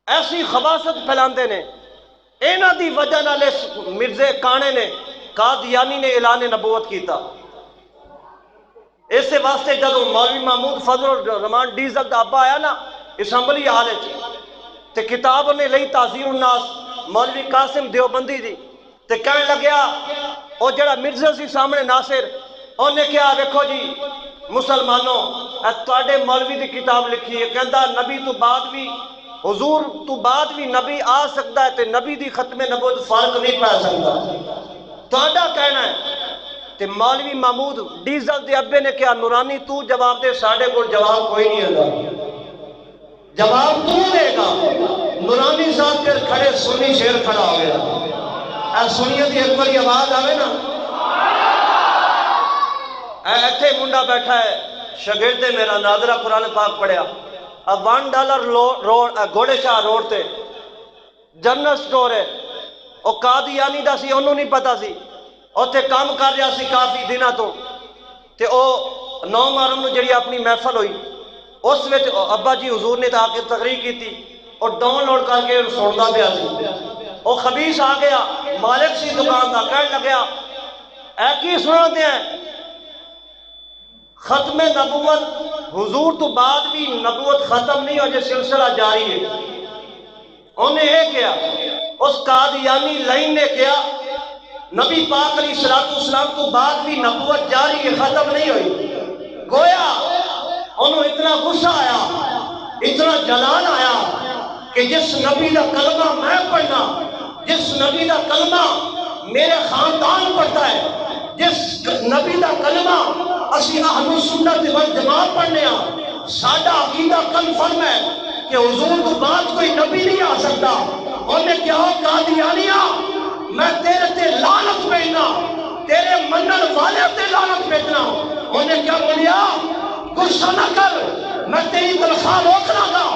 Speaker 2: ایسی خباثت پھیلاندے نے۔ انہاں دی وجہ نال مرزے کانے نے قادیانی نے اعلان نبوت کیتا۔ اس واسطے جدو مولوی محمود فضل الرحمان ڈیزل دا ابا آیا نا اسمبلی ہال تے کتاب نے لئی تعزیر الناس مولوی قاسم دیوبندی دی تے کہنے لگیا او جڑا مرزا سی سامنے ناصر انہیں کیا دیکھو جی مسلمانوں اے تواڈے مولوی دی کتاب لکھی ہے، کہندا نبی تو بعد بھی حضور تو بعد بھی نبی آ سکتا ہے تے نبی دی ختم نبوت فرق نہیں پا سکتا۔ تہاڈا کہنا ہے تے مولوی محمود ڈیزل دے ابے نے کیا نورانی تو جواب دے، ساڈے کول جواب کوئی نہیں ہے، جواب تو دے گا۔ نورانی صاحب کے کھڑے سنی شیر کھڑا ہو گیا، اے سنیے دی ایک باری آواز آوے نا، اے ایتھے منڈا بیٹھا ہے شاگرد میرا ناظرہ قرآن پاک پڑھیا، اب $1 روڈ گھوڑے شاہ روڈ تے جنرل سٹور ہے، او قادیانی دا سی انہوں نہیں پتا سی، اوتھے کام کر رہا سی کافی دنوں تو تے او 9 محرم نو جڑی اپنی محفل ہوئی اس وچ ابا جی حضور نے آ کے تقریر کی تھی اور ڈاؤن لوڈ کر کے سنتا پیا سی۔ او خبیث آ گیا مالک سی دکان دا، کہنے لگیا اے کی سناتے ہیں ختم نبوت حضور تو بعد بھی نبوت ختم نہیں ہو، جو سلسلہ جاری ہے۔ انہیں یہ کیا اس قادیانی لائن نے کیا نبی پاک علیہ الصلوۃ والسلام تو بعد بھی نبوت جاری ہے، ختم نہیں ہوئی۔ گویا انہوں اتنا غصہ آیا، اتنا جلال آیا کہ جس نبی دا کلمہ میں پڑھنا، جس نبی دا کلمہ میرے خاندان پڑھتا ہے، جس نبی دا کلمہ اسی اہل سنت والجماعت پڑھنے ہاں، ساڈا عقیدہ کنفرم ہے کہ حضور تو بعد کوئی نبی نہیں آ سکتا۔ انہیں کیا ہو قادیانیہ میں تیرے تے لعنت بھیجنا، تیرے منن والے تے لعنت بھیجنا۔ انہیں کیا بولیا غصہ نہ کر میں تیری تنخواہ روک رہا گا۔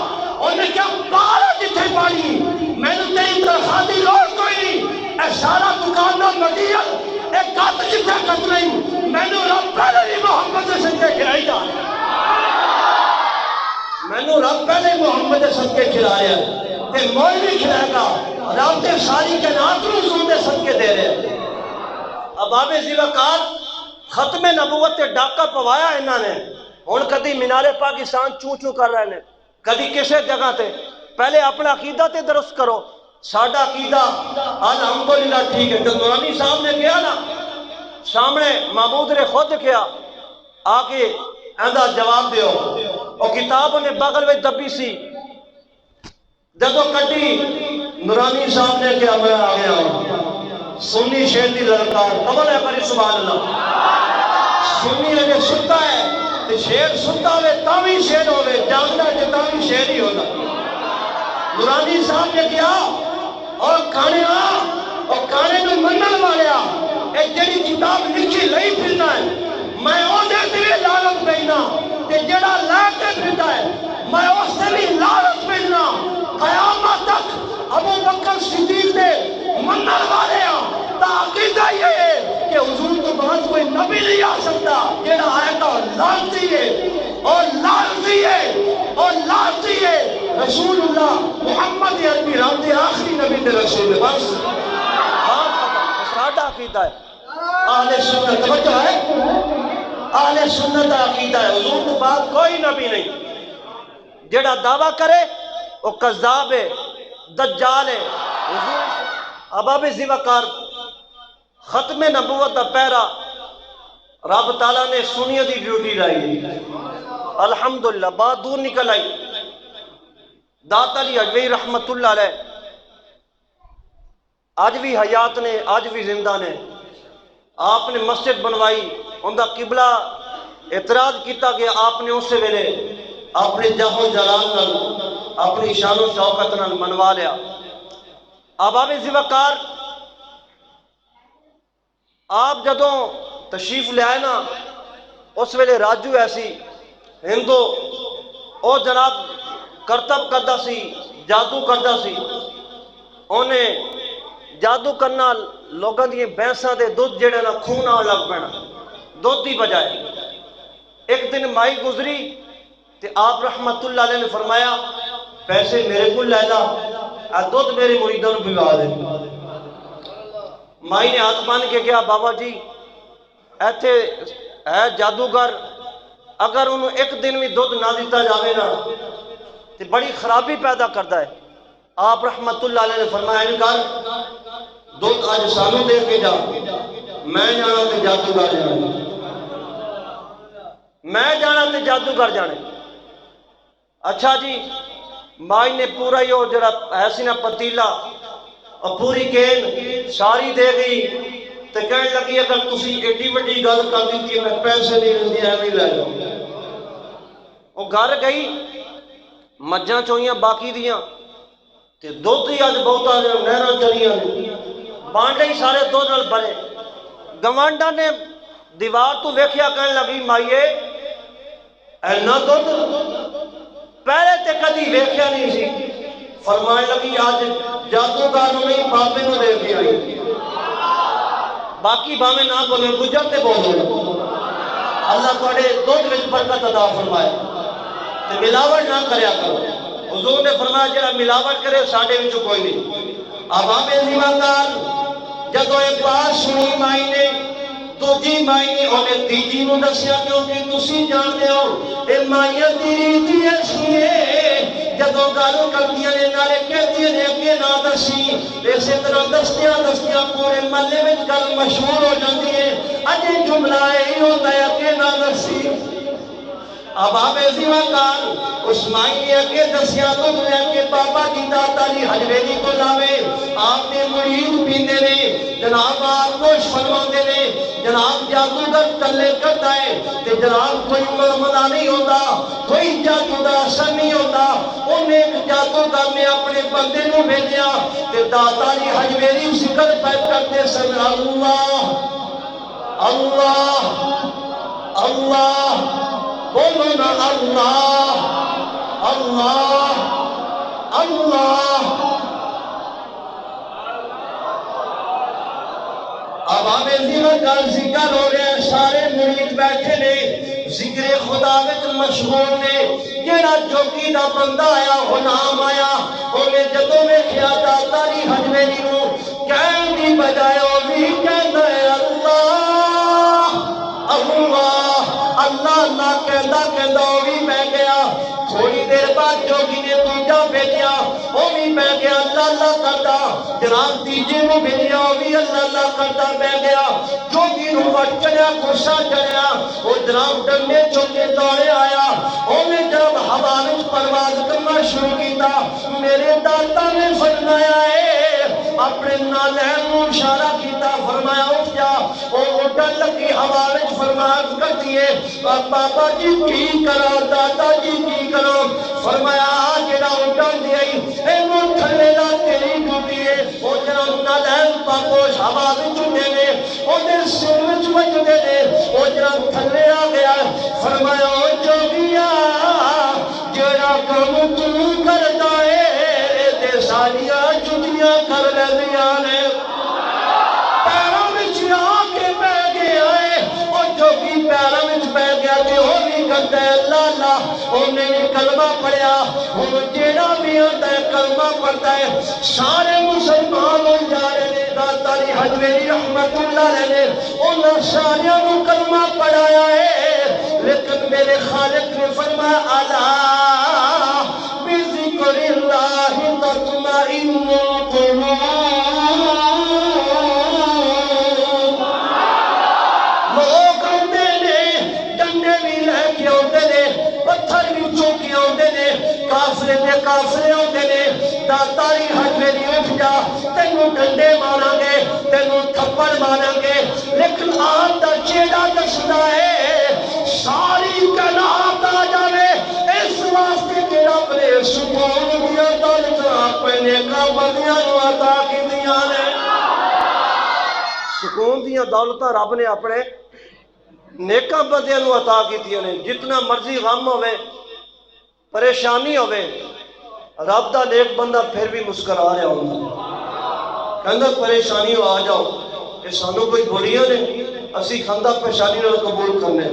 Speaker 2: انہیں کیا پارا جتھے پانی میں نے تیری تنخواہ دی لوڑ کوئی نہیں، اے سارا دکاندار مٹیریل ایک کات جتھے کت نہیں، میں نے رب پہلے ہی محمد سے صدقے کھلائی جا، میں نے رب پہلے محمد سے صدقے کھلایا تے مولوی کھلائے گا، رب تے ساری کائنات نوں حضور دے صدقے دے رہے۔ اب آپ ذیوکار ختم نبوت تے ڈاکہ پوایا انہاں نے، ہن کدی مینار پاکستان چوں چوں کر رہے ہیں، کدی کسے جگہ تے، پہلے اپنا عقیدہ تے درست کرو۔ ساڈا عقیدہ الحمدللہ ٹھیک ہے۔ جب نورانی صاحب نے کیا نا سامنے محمود نے خود کیا آ کے اندھا جواب دیو، اور کتاب نے بغل میں دبی سی جدو کٹی نورانی صاحب نے کیا میں آ گیا ہوں سنی شیر دی للکار، قبل ہے پری سبحان اللہ۔ سنی اگر ستا ہے تو شیر ستا ہوئے تاوی شیر ہوئے، جانتا ہے جو تاوی شیر ہی ہوگا۔ نورانی صاحب نے کیا اور کھانے نو منن والیا ایک جڑی کتاب لکھی لئی پھرنا ہے، میں او دے دیوے لعنت بھیجنا تے جڑا لے کے پھرتا ہے میں اس سے بھی لعنت بھیجنا۔ قیامت تک ابو بکر صدیق دے منن والے تا عقیدہ یہ ہے کہ حضور تو بعد کوئی نبی نہیں آ سکتا، جڑا آئے گا لعنتی ہے اور لعنتی ہے اور لعنتی ہے۔ رسول اللہ محمد عربی رام دے آخری نبی دے رسول ہے، بس بات ختم۔ ساڈا عقیدہ ہے اہل سنت، توجہ ہے اہل سنت عقیدہ ہے حضور تو بعد کوئی نبی نہیں۔ جڑا دعویٰ کرے وہ کذاب ہے، دجال ہے۔ اباب ذیوکار ختم نبوت دا پہرا رب تعالیٰ نے سنیوں دی ڈیوٹی لائی، الحمدللہ بات دور نکل آئی۔ داتا علی حجویری رحمت اللہ علیہ آج بھی حیات نے، آج بھی زندہ نے، آپ نے مسجد بنوائی، ان دا قبلہ اعتراض کیتا گیا، آپ نے اسے ویلے اپنے جاہ و جلال نال اپنی شان و شوکت نال منوا لیا۔ اب آپ ذوقار آپ جدوں تشریف لے آئے نا، اس ویلے راجو ایسی ہندو او جناب کرتب کردا سی، جادو کردا سی، انہیں جادو کرنا لوگوں دی بھینساں دے دودھ جڑے نا خون آن لگ پینا، دودھ دی بجائے۔ ایک دن مائی گزری تے آپ رحمت اللہ علیہ نے فرمایا پیسے میرے کو لے لا، دودھ میرے مریدوں کو پلا دے۔ مائی نے ہاتھ بن کے کہا بابا جی ایتھے ہے جادوگر، اگر انہوں ایک دن بھی دودھ نہ دیتا جاوے نا تو بڑی خرابی پیدا کرتا ہے۔ آپ رحمت اللہ علیہ نے فرمایا انکار دودھ آج سانوں دے کے جا، میں جانا تے جادوگر جانے، میں جانا تے جادوگر جانے۔ اچھا جی، مائی نے پورا ہی جڑا ایسی نا پتیلا اور پوری کین ساری دے گئی تے کہنے لگی اگر تسی ایڈی وڈی گل کر دیتی میں پیسے نہیں لندی ایویں لے جاؤ۔ وہ گھر گئی، مجھاں چوئیاں باقی دیاں تے دودھ ہی اج بہتا نہراں چڑیاں بانڈے ہی سارے دودھ نال بھرے۔ گوانڈا نے دیوار تو ویکھیا کہنے لگی مائیے اینا دودھ پہلے تے کدی ویکھیا نہیں سی۔ فرمائے لگی آج جادوگر نہیں بابے نو دے کے آئی، باقی باویں نہ بولے گجر تے بولو۔ اللہ تواڈے دودھ وچ برکت عطا فرمائے تے ملاوٹ نہ کریا کرو۔ حضور نے فرمایا جڑا ملاوٹ کرے ساڈے وچ کوئی نہیں۔ اب آپ ذمہ جدو ایک بات سنی مائی نے، دوجی مائی نے انہیں تیجی نو دسیا کیونکہ تسی جانتے ہو اے مائیاں دی ریتی ایسی ہے جدو گل کردیاں نے نالے کہدیاں نے اگے نہ دسی، اسی طرح دستیاں دستیاں پورے محلے وچ گل مشہور ہو جاندی ہے اجے جملہ یہی ہوتا ہے اگے نہ دسی۔ اب آپ ذمہ کار اس مائی نے اگے دسیا تو لے کے بابا جی داتا جی حجویری کو لاوے، آپ نے مرید پیندے نے، جناب آپ کو فرماندے نے، جناب جادوگر تلے کرتا ہے تے جناب کوئی مرمدہ نہیں ہوتا، کوئی جادوگر اثر نہیں ہوتا۔ انہیں ایک جادوگر نے اپنے بندے نو بھیجیا تے داتا جی حجویری ذکر پہ کرتے سن اللہ اللہ اللہ، بولو نا اللہ اللہ اللہ۔ اب آبے ذمہ کا ذکر ہو رہا ہے، سارے مرید بیٹھے نے، ذکر خدا وچ مشغول نے۔ جیڑا چوکی دا بندہ آیا غلام آیا، انہیں جدوں میں کیا داتا جی حجویری نو کہن دی بجائے وہ بھی کہندا ہے اللہ اللہ اللہ اللہ کہندا کہندا وہ بھی بہ گیا۔ تھوڑی دیر بعد جوگی نے دوجا بھیجیا، وہ بھی بہ گیا اللہ اللہ کرتا۔ جناب تیجے نو بھیجیا، وہ بھی اللہ اللہ کرتا بہ گیا۔ جوگی نو وٹ چڑیا، غصہ چڑیا، وہ جناب ڈنڈے چوکے دوڑے آیا، انہیں جب ہوا وچ پرواز کرنا شروع کیتا، میرے داتا نے فرمایا ہے اپنے نالین نو اشارہ کیتا، فرمایا اٹھ جا۔ وہ اٹھن لگی ہوا وچ فرمان کر دیے بابا جی کی کرو دادا جی کی کرو، فرمایا جڑا اٹھن دی اینو تھلے لا تیری ڈیوٹی ہے۔ وہ جناب نالین پاپوش ہوا وچ اٹھے نے، اودے سر وچ وجدے نے، وہ جناب تھلے آ گیا۔ فرمایا او جوگیا جڑا کام تو کردا ہے تے ساریاں چھٹیاں کر لیندیاں نے۔ پیراں وچ آ کے بہ گیا ہے، او جوگی پیراں وچ بہ گیا تے او بھی کردا ہے اللہ اللہ۔ انہیں بھی کلمہ پڑھیا، ہن جیڑا بھی آندا ہے کلمہ پڑھتا ہے، سارے مسلمان ہو جا رہے ہیں۔ داتا جی حجویری رحمت اللہ علیہ نے انہاں ساریاں نوں کلمہ پڑھایا ہے، لیکن میرے خالق نے فرمایا الا بذکر اللہ تطمئن القلوب۔ لوگ آتے نے، ڈنڈے بھی لے کے آتے نے، پتھر بھی چوکے آتے نے، کافرے دے کافرے آتے نے۔ داتا جی حجویری اٹھ جا، تینوں ڈنڈے مارا گے، تینوں تھپڑ مارا گے، لیکن آپ دا چیڑا دسدا ہے ساری کائنات آ جاوے اس دنیا دولتاں رب نے اپنے نیکاں بندیاں نو عطا کیتیاں نے. جتنا مرضی غم ہوئے پریشانی ہوئے رب دا نیک بندہ پھر بھی مسکرا رہا ہوتا کہندا پریشانی آ جاؤ کہ سانو کوئی بریاں نے اسی کھندا پریشانی نال قبول کرنے.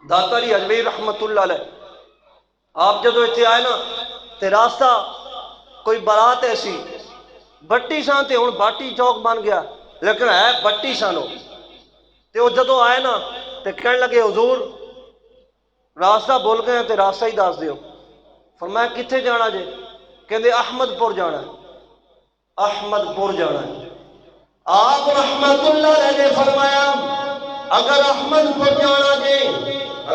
Speaker 2: داتا علی حجویری رحمت اللہ علیہ آپ جدو اتنے آئے نا تے راستہ کوئی برات ایسی بٹی سان تے ہن باٹی چوک بن گیا لیکن ہے بٹی سانو. تے وہ جدو آئے نا تے کہنے لگے حضور راستہ بول گئے تے راستہ ہی دس دیو. فرمایا کتھے جانا جے؟ کہندے احمد پور جانا ہے. احمد پور جانا ہے.
Speaker 1: آپ رحمت اللہ علیہ نے فرمایا اگر احمد پور جانا جے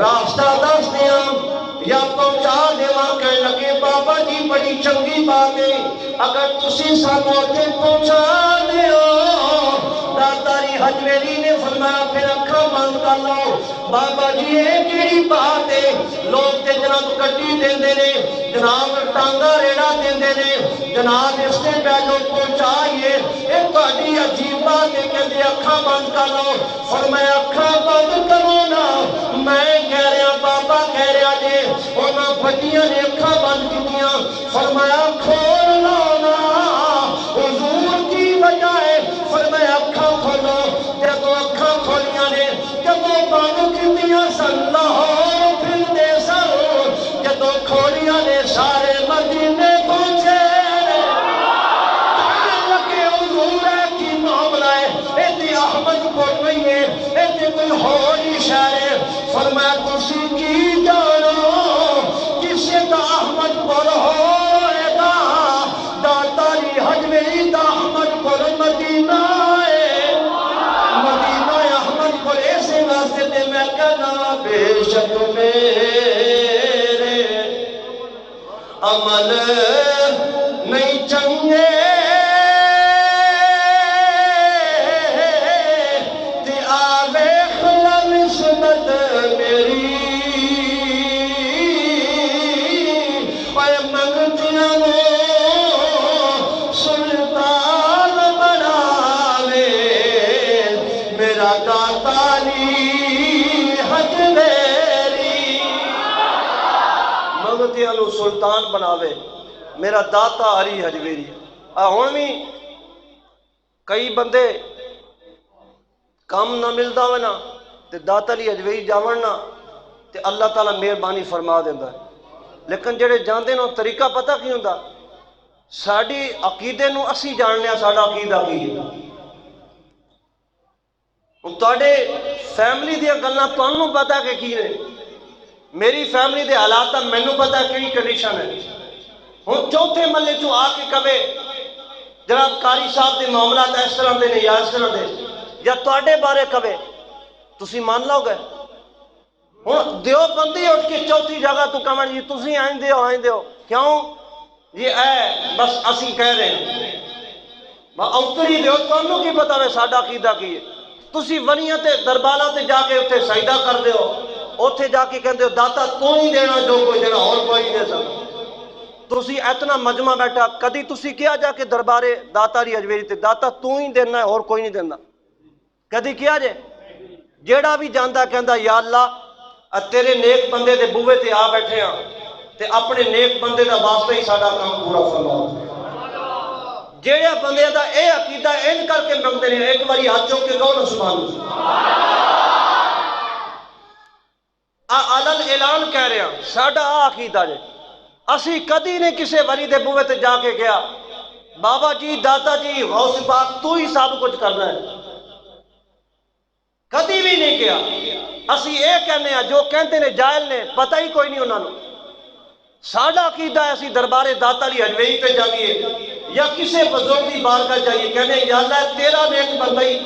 Speaker 1: راستہ دس دیا یا پہنچا دیواں. کہنے لگے بابا جی بڑی چنگی بات ہے اگر تسی سانو اتنے پہنچا دیو. داتا علی حجویری نے فرمایا پھر اکھاں بند کر لو. بابا جی یہ کیڑی بات ہے؟ لوگ تے جناب گڈی دیندے نے جناب ٹانگا ریڑا دیندے نے جناب اس نے بیٹھو پہنچائیے یہ تہاڈی عجیب بات ہے. کہندے اکھاں بند کر لو. فرمایا اکھاں بند کرو نا میں کہہ رہا بابا کہہ رہا جے. انہاں بھٹیاں نے اکھاں بند کیتیاں. فرمایا کھول لو نا حضور کی وجہ ہے. فرمایا اکھاں کھولو. جدو اکھاں کھولیاں نے جدو بند کیتیاں سن لاہور پھردے سن جدو کھولیاں نے سارے مدینے پہنچے. احمد پور نہیں ہے ایتھے کوئی ہور ہی شہر ہے. فرمایا تسی کی جانو کسے دا احمد پور ہوئے گا؟ داتا علی حجویری دا احمد پور مدینہ ہے. مدینہ احمد پور ایسے واسطے تے میں کہنا بے شک میرے عمل نہیں چنگے
Speaker 2: سلطان بناوے میرا داتا علی حجویری. ہن بھی کئی بندے کام نہ ملتا ہوئے نا تے داتا علی حجویری جاون نا تے اللہ تعالیٰ مہربانی فرما دیندہ ہے. لیکن جڑے جاندے نا طریقہ پتہ کی ہوندا ساڈی عقیدے نو اسی جاننے ہیں ساڈا عقیدہ کی ہے. ہن تواڈے فیملی دیاں گلاں تانوں پتہ کہ کی نے میری فیملی دے حالات دا مینوں پتہ کیڑی کنڈیشن ہے. ہن چوتھے محلے چوں آ کے کہے جناب قاری صاحب دے معاملات اس طرح دے نے یا اس طرح دے یا تواڈے بارے کہے تسی مان لو گے. ہن دیو بندی اٹھ کے چوتھی جگہ تو کہن جی تسی آئیں دیو کیوں یہ اے بس اسی کہہ رہے ہیں میں اوتری دیو تانوں کی پتہ ہے ساڈا عقیدہ کی ہے. تسی ونیاں تے درباراں تے جا کے اتنے سجدہ کر دیو اوتھے جا کے کہندے ہو داتا تو ہی دینا جو کوئی دینا اور کوئی نہیں دے سکتا. تسی اتنا مجمع بیٹھا کدی تسی کیا جا کے دربارے داتا علی حجویری تے داتا تو ہی دینا ہے اور کوئی نہیں دینا کدی کیا جے؟ جیڑا بھی جاندا کہندا یا اللہ تیرے نیک بندے دے بوئے تے آ بیٹھے ہاں تے اپنے نیک بندے دا واسطہ ہی ساڈا کام پورا فرما. جیڑے بندے دا اے عقیدہ ان کر کے منگدے نے ایک باری ہاتھ چوک کے کہو نا سبحان اللہ. علل اعلان کہہ رہے ہیں ساڈا عقیدہ جے اسی کدی نہیں کسے ولی دے بوئے تے جا کے گیا بابا جی داتا جی غوث پاک تو ہی سب کچھ کرنا ہے کدی بھی نہیں کیا. اسی اے کہنے ہیں جو کہتے نے جائل نے پتہ ہی کوئی نہیں انہوں نے. ساڈا عقیدہ ہے اسی دربارے داتا علی حجویری تے جائیے یا کسے بزرگ دی بارگاہ جائیے کہنے یا اللہ تیرا نیک بندہ ہی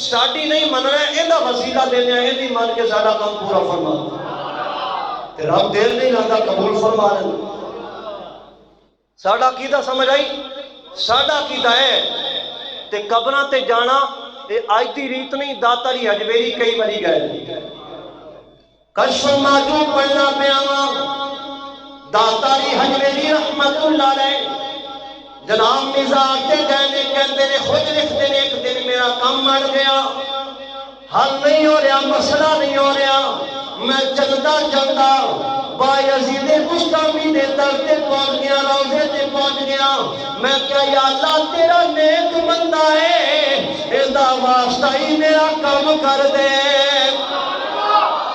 Speaker 2: ساڈی نہیں مننا ہے ایندا وسیلہ دینے ہیں ایندی مان کے ساڈا کام پورا فرما تے رب دیر نہیں لگدا قبول فرما لیں. ساڈا عقیدہ سمجھ آئی؟ ساڈا عقیدہ ہے تے قبراں تے جانا اے آج دی ریت نہیں. داتا علی حجویری کئی باری گئے
Speaker 1: کشف المعجوب پڑھنا پیا داتا علی حجویری رحمت اللہ علیہ جناب مزاج کے گہنے کہتے ہیں خود لکھتے ہیں ایک دن میرا کام مر گیا، حل نہیں ہو رہا، مسئلہ نہیں ہو رہا، میں چلتا چلتا بایزید بستامی دے در تے پہنچ گیا، روزے تے پہنچ گیا، میں کیا یا اللہ تیرا نیک بندہ ہے، اندہ واسطہ ہی میرا کام کر دے۔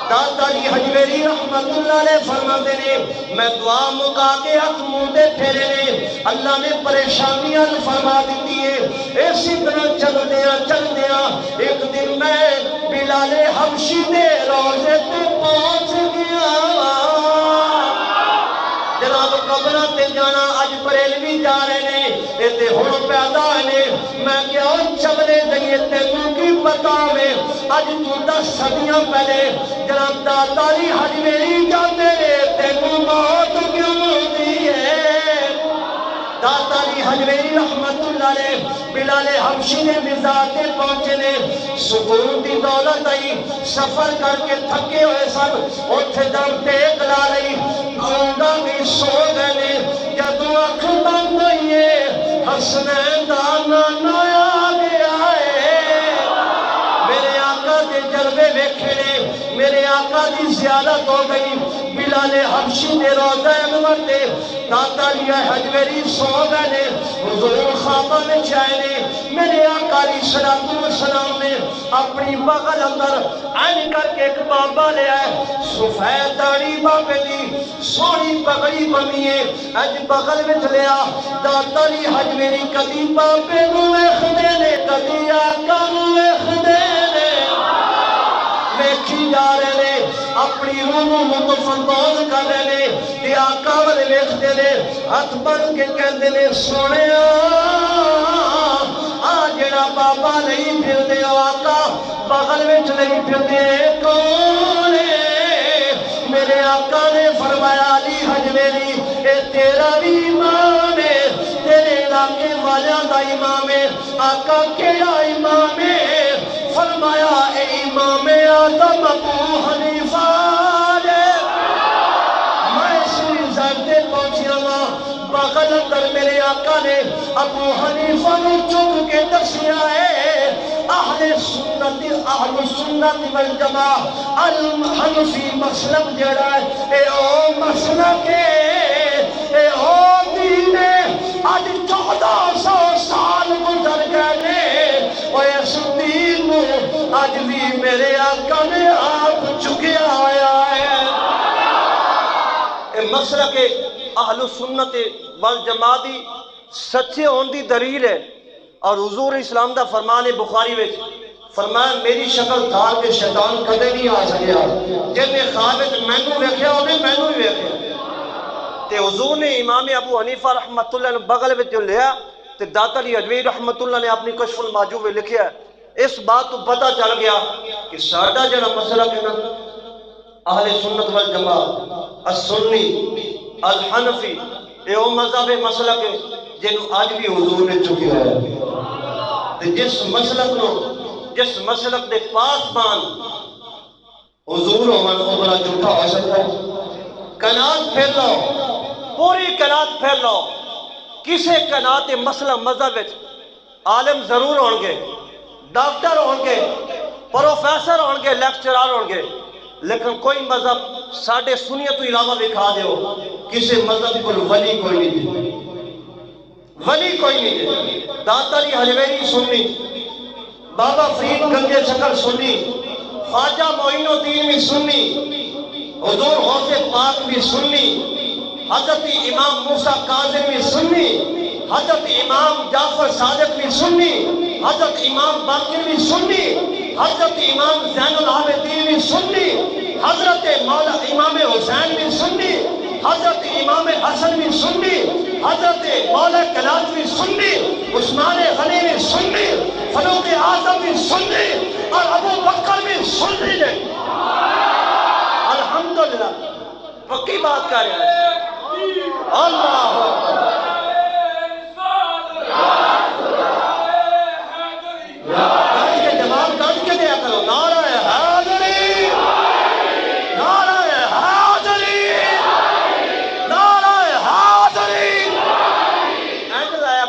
Speaker 1: داتا جی حجویری رحمت اللہ علیہ فرماتے ہیں میں دعا مکا کے ہاتھ منہ دے پھیرے نے، اللہ نے پریشانیاں فرما دیتی ہے۔ اسی طرح چل دیا ایک دن میں بلال حبشی دے روزے تے پہنچ گیا۔ جناب قبرہ تے جانا اج بریلوی جا رہے نے، ایتے ہون پیدا نے، میں کیا چلے جائیے تینوں کی پتا میں اج تو 10 صدیاں پہلے جناب داتا جی حجویری جاتے رہے، تینوں موت کیوں ہوتی ہے؟ داتا جی حجویری رحمت اللہ علیہ بلال حبشی نے مزاج کے پہنچے نے، سکون دی دولت آئی، سفر کر کے تھکے ہوئے سب اتھے دم ٹیک لا رہی، گونگا بھی سو گئے نے، جدو اکھ بند ہوئیے حسنین دا نانا آ گیا ہے۔ میرے آقا دے جلوے ویکھے نے، میرے آقا دی زیارت ہو گئی، بلال حبشی دے روزہ انور دے داتا جی حجویری سو گئے نے، حضور خوابہ میں چاہے نے، میرے آقا علیہ السلام نے اپنی بغل اندر عین کر کے ایک بابا لے آئے، سفید داڑھی بابے دی سونی پگڑی بنیے اج بغل میں لیا، داتا جی حجویری کدی بابے نو ویکھدے نے، کدی آقا نو ویکھدے نے، ویکھی جا رہے نے، اپنی روح لطف اندوز کر رہے نے، تے آقا والے ویکھدے نے، ہاتھ بن کے کہندے نے سونے آ جڑا بابا نہیں پھردے آقا بغل وچ نہیں پھردے کون ہے؟ میرے آقا نے فرمایا علی حجویری اے تیرا بھی امام ہے، تیرے علاقے والیاں دا امام ہے۔ آقا کیڑا امام ہے؟ فرمایا اے امام اعظم ابو حنیفہ ہے۔ میں اسی زردے پہنچیا ہوں، بغل اندر میرے آقا نے ابو حنیفہ نے چک کے دسیا ہے، اہل سنت والجماع الحنفی مسلک جڑا ہے اے او مسلک ہے، اے او دین ہے۔ آج 1400 سال گزر گئے نے، اور اس دین میں آج بھی میرے آقا نے آپ چکیا آیا ہے۔
Speaker 2: اے مسلک اہل سنت والجماعت دی سچے ہون دی دلیل ہے، اور حضور اسلام دا فرمان بخاری وچ فرمایا میری شکل دھار کے شیطان کدے نہیں آ سکیا، جن نے خواب وچ مینوں ویکھیا انہیں مینوں ہی ویکھیا۔ تے حضور نے امام ابو حنیفہ رحمت اللہ نے بغل وچ جو لیا تے داتا علی حجویری رحمت اللہ نے اپنی کشف المحجوب میں لکھیا ہے۔ اس بات تو پتہ چل گیا کہ ساڈا جڑا مسلک ہے نا اہل سنت والجماعت السنی الحنفی اے او مذہب مسلک ہے جنوں اج بھی حضور نے چکیا ہے، تے جس مسلک دے پاسبان حضور ہون او بڑا جھوٹا ہو سکتا ہے۔ کائنات پھیر لو، پوری کائنات پھیر لو، کسے کائنات مسئلہ مذہب وچ عالم ضرور ہون گے، ڈاکٹر ہون گے، پروفیسر ہون گے، لیکچرار ہون گے، لیکن کوئی مذہب ساڑھے سنیت تو علاوہ دکھا دیو، کسے مذہب کو ولی کوئی نہیں دی، ولی کوئی نہیں دی۔ داتا علی حجویری سنی، بابا فرید گنج شکر سنی، خواجہ معین الدین بھی سنی، حضور غوث پاک بھی سنی، حضرت امام موسیٰ کاظم بھی سنی، حضرت امام جعفر صادق بھی سنی، حضرت امام باقر بھی سنی، حضرت امام زین العابدین بھی سنی، حضرت مولا امام حسین بھی سنی، حضرت امام حسن بھی سنی، حضرت مولا کلاس بھی سنی، عثمان غنی بھی سنی، فاروق اعظم بھی سنی، اور ابو بکر بھی سنی نے۔ الحمدللہ پکی بات کر رہے ہیں۔ اللہ اکبر، گنج کے جواب گنج کے دیا کرو، نعرہ حیدری، نعرہ حیدری، نعرہ حیدری۔ اینڈ لایا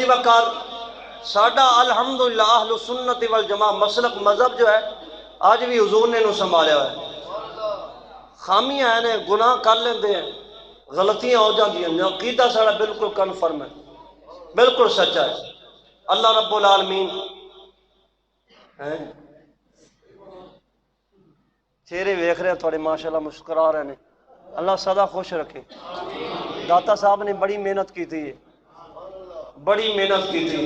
Speaker 2: دی وقار ساڈا الحمدللہ اہل سنت والجماع مسلک مذہب جو ہے آج بھی حضور نے نو سنبھالیا ہوا ہے. خامیاں ہیں گناہ کر لیندے ہیں غلطیاں ہو جاتی ہیں عقیدہ ساڑا بالکل کنفرم ہے بالکل سچا ہے. اللہ رب العالمین چہرے ویکھ رہے ہیں تھوڑے ماشاءاللہ مسکرا رہے ہیں اللہ سدا خوش رکھے. داتا صاحب نے بڑی محنت کی تھی بڑی محنت کی تھی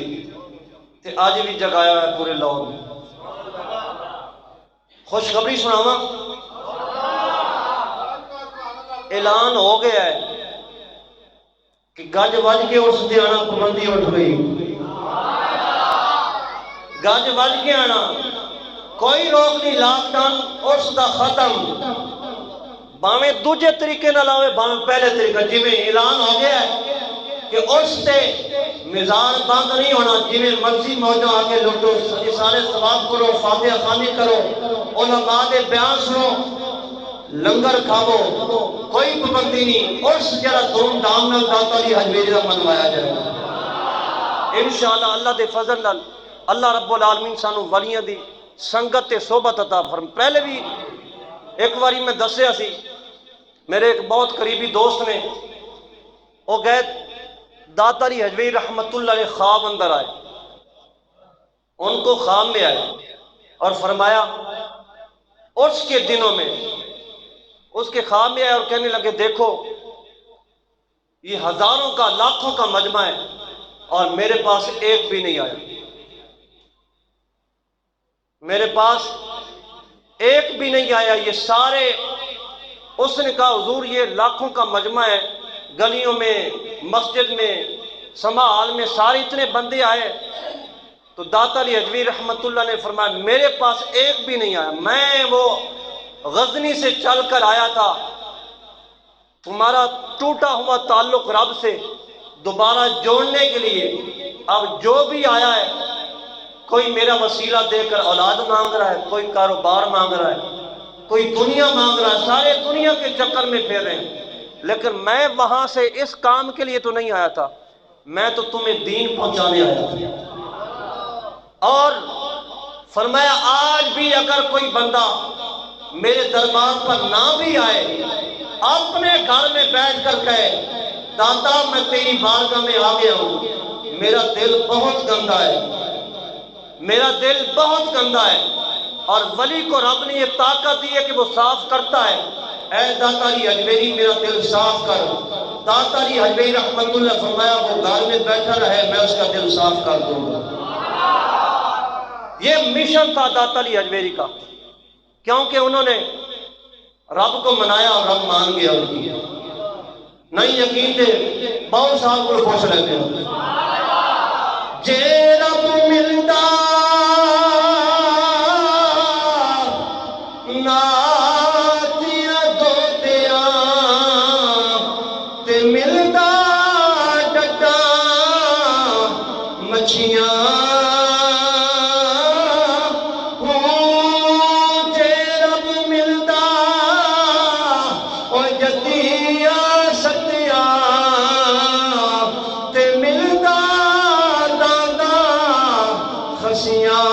Speaker 2: تے آج بھی جگایا ہے پورے لاہور میں. خوشخبری سناواں اعلان ہو گیا ہے کہ گنج بج کے اس تے آنا پابندی اٹھ گئی. گنج بج کے آنا کوئی روک نہیں لاک ڈاؤن اس دا ختم باویں دوجے طریقے نہ لاوے باویں پہلے طریقہ جی میں اعلان ہو گیا ہے کہ اس تے مزار بند نہیں ہونا جی میں مرضی موجہ آگے لوٹو سارے ثواب کرو فاتحہ خوانی کرو علماء دے بیان سنو لنگر کھاو کوئی پابندی نہیں اس جرا دھوم دھام نال داتا دی حجویری دا منوایا جائے انشاءاللہ. اللہ دے فضل نال اللہ رب العالمین سانو ولیاں دی سنگت تے صحبت عطا فرمائے. پہلے بھی ایک باری میں دسیا سی میرے ایک بہت قریبی دوست نے وہ گئے داتا علی حجویری رحمت اللہ علیہ خواب اندر آئے ان کو خواب میں آئے اور فرمایا اس کے دنوں میں اس کے خواب میں آئے اور کہنے لگے دیکھو یہ ہزاروں کا لاکھوں کا مجمع ہے اور میرے پاس ایک بھی نہیں آیا میرے پاس ایک بھی نہیں آیا. یہ سارے اس نے کہا حضور یہ لاکھوں کا مجمع ہے گلیوں میں مسجد میں سما حال میں سارے اتنے بندے آئے تو داتا علی حجویری رحمت اللہ نے فرمایا میرے پاس ایک بھی نہیں آیا. میں وہ غزنی سے چل کر آیا تھا تمہارا ٹوٹا ہوا تعلق رب سے دوبارہ جوڑنے کے لیے. اب جو بھی آیا ہے کوئی میرا وسیلہ دے کر اولاد مانگ رہا ہے کوئی کاروبار مانگ رہا ہے کوئی دنیا مانگ رہا ہے سارے دنیا کے چکر میں پھر رہے ہیں لیکن میں وہاں سے اس کام کے لیے تو نہیں آیا تھا میں تو تمہیں دین پہنچانے آیا تھا. اور فرمایا آج بھی اگر کوئی بندہ میرے دربار پر نہ بھی آئے اپنے گھر میں بیٹھ کر کہے داتا میں تیری بارگاہ میں آ گیا ہوں میرا دل بہت گندا ہے میرا دل بہت گندا ہے اور ولی کو رب نے یہ طاقت دی ہے کہ وہ صاف کرتا ہے. اے داتا علی حجویری میرا دل صاف کر. داتا علی حجویری رحمت اللہ فرمایا وہ گھر میں بیٹھا رہے میں اس کا دل صاف کر دوں گا. یہ مشن تھا داتا علی حجویری کا کیونکہ انہوں نے رب کو منایا اور رب مان گیا ان کی. نہیں یقین تھے بہت صاحب کو خوش رہتے ہیں جے رب ملتا ناتیاں دھوتیاں تے ملتا ڈڈا مچھیاں جے رب ملتا اور جتیاں ستیاں تے ملتا دادا خسیاں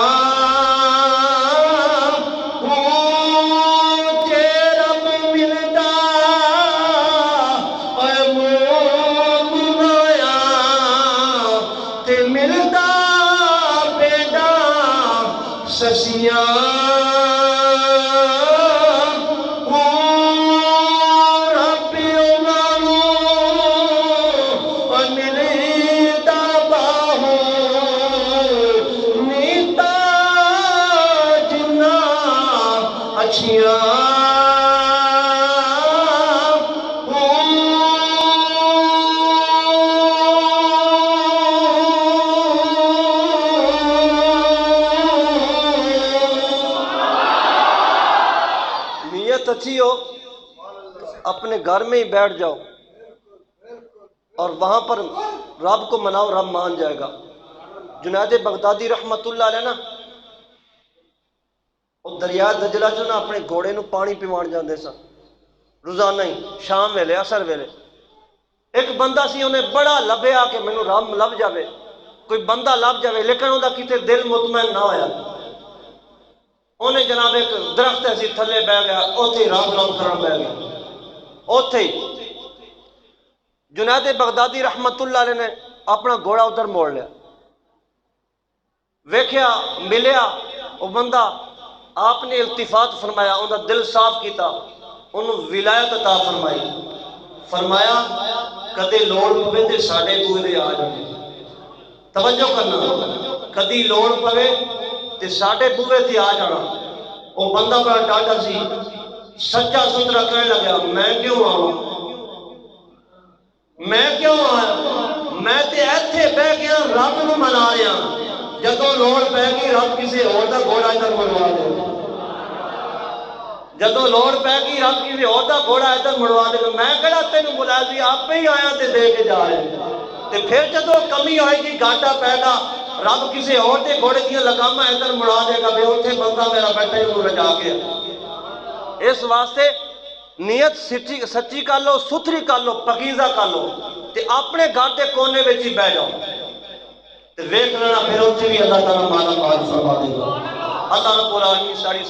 Speaker 2: اچھی ہو اپنے گھر میں ہی بیٹھ جاؤ اور وہاں پر رب کو مناؤ رب مان جائے گا. جنید بغدادی رحمت اللہ علیہ نا وہ دریا دجلہ جو نا اپنے گھوڑے نو پانی پیوان جاندے سن روزانہ ہی شام ویلے اثر ویلے. ایک بندہ سی انہیں بڑا لبیا کہ مینوں رب لب جاوے کوئی بندہ لب جائے لیکن وہ کتنے دل مطمئن نہ ہویا، انہیں جناب ایک درخت ایسی تھلے بہ گیا، اوتھے رام رام کرن بہ گیا۔ اوتھے جنید بغدادی رحمت اللہ علیہ نے اپنا گھوڑا ادھر موڑ لیا، ویکھیا ملیا وہ بندہ، آپ نے التفات فرمایا، ان کا دل صاف کیتا، انہوں ولایت عطا فرمائی، فرمایا کدے لوڑ پوے تے ساڈے بوئے دے آ جانے۔ توجہ کرنا، کدی لوڑ پوے تے ساڈے بوئے تے آ جانا۔ وہ بندہ بڑا ڈاڈا سی، سچا سترا کہنے لگا میں کیوں آؤں، میں کیوں آیا، میں تے ایتھے بہ گیا رب نو منا رہا، جدوں لوڑ پے گی رب کسی اور دا گھوڑا ادھر مڑوا دے گا، جدوں لوڑ پے گی رب کسی اور دا گھوڑا ادھر مڑوا دے گا۔ میں کہڑا تینوں بلایا سی، آپ ہی آیا تے دے کے جا رہے۔ تے پھر جدوں کمی ہوئے گی گھاٹا پیدا، رب کسی اور دے گھوڑے دیاں لگاماں ادھر مڑا دے گا، بے اتھے بندہ میرا بیٹھا ہی انہوں رجا گیا۔ اس واسطے نیت سچی کر لو، ستھری کر لو، پاکیزہ کر لو، تے اپنے گھر دے کونے وچ ہی بہ جاؤ تے ویکھ لینا پھر اتھے بھی اللہ تعالیٰ مالا مال فرما دے گا۔ اللہ رب العالمین ساری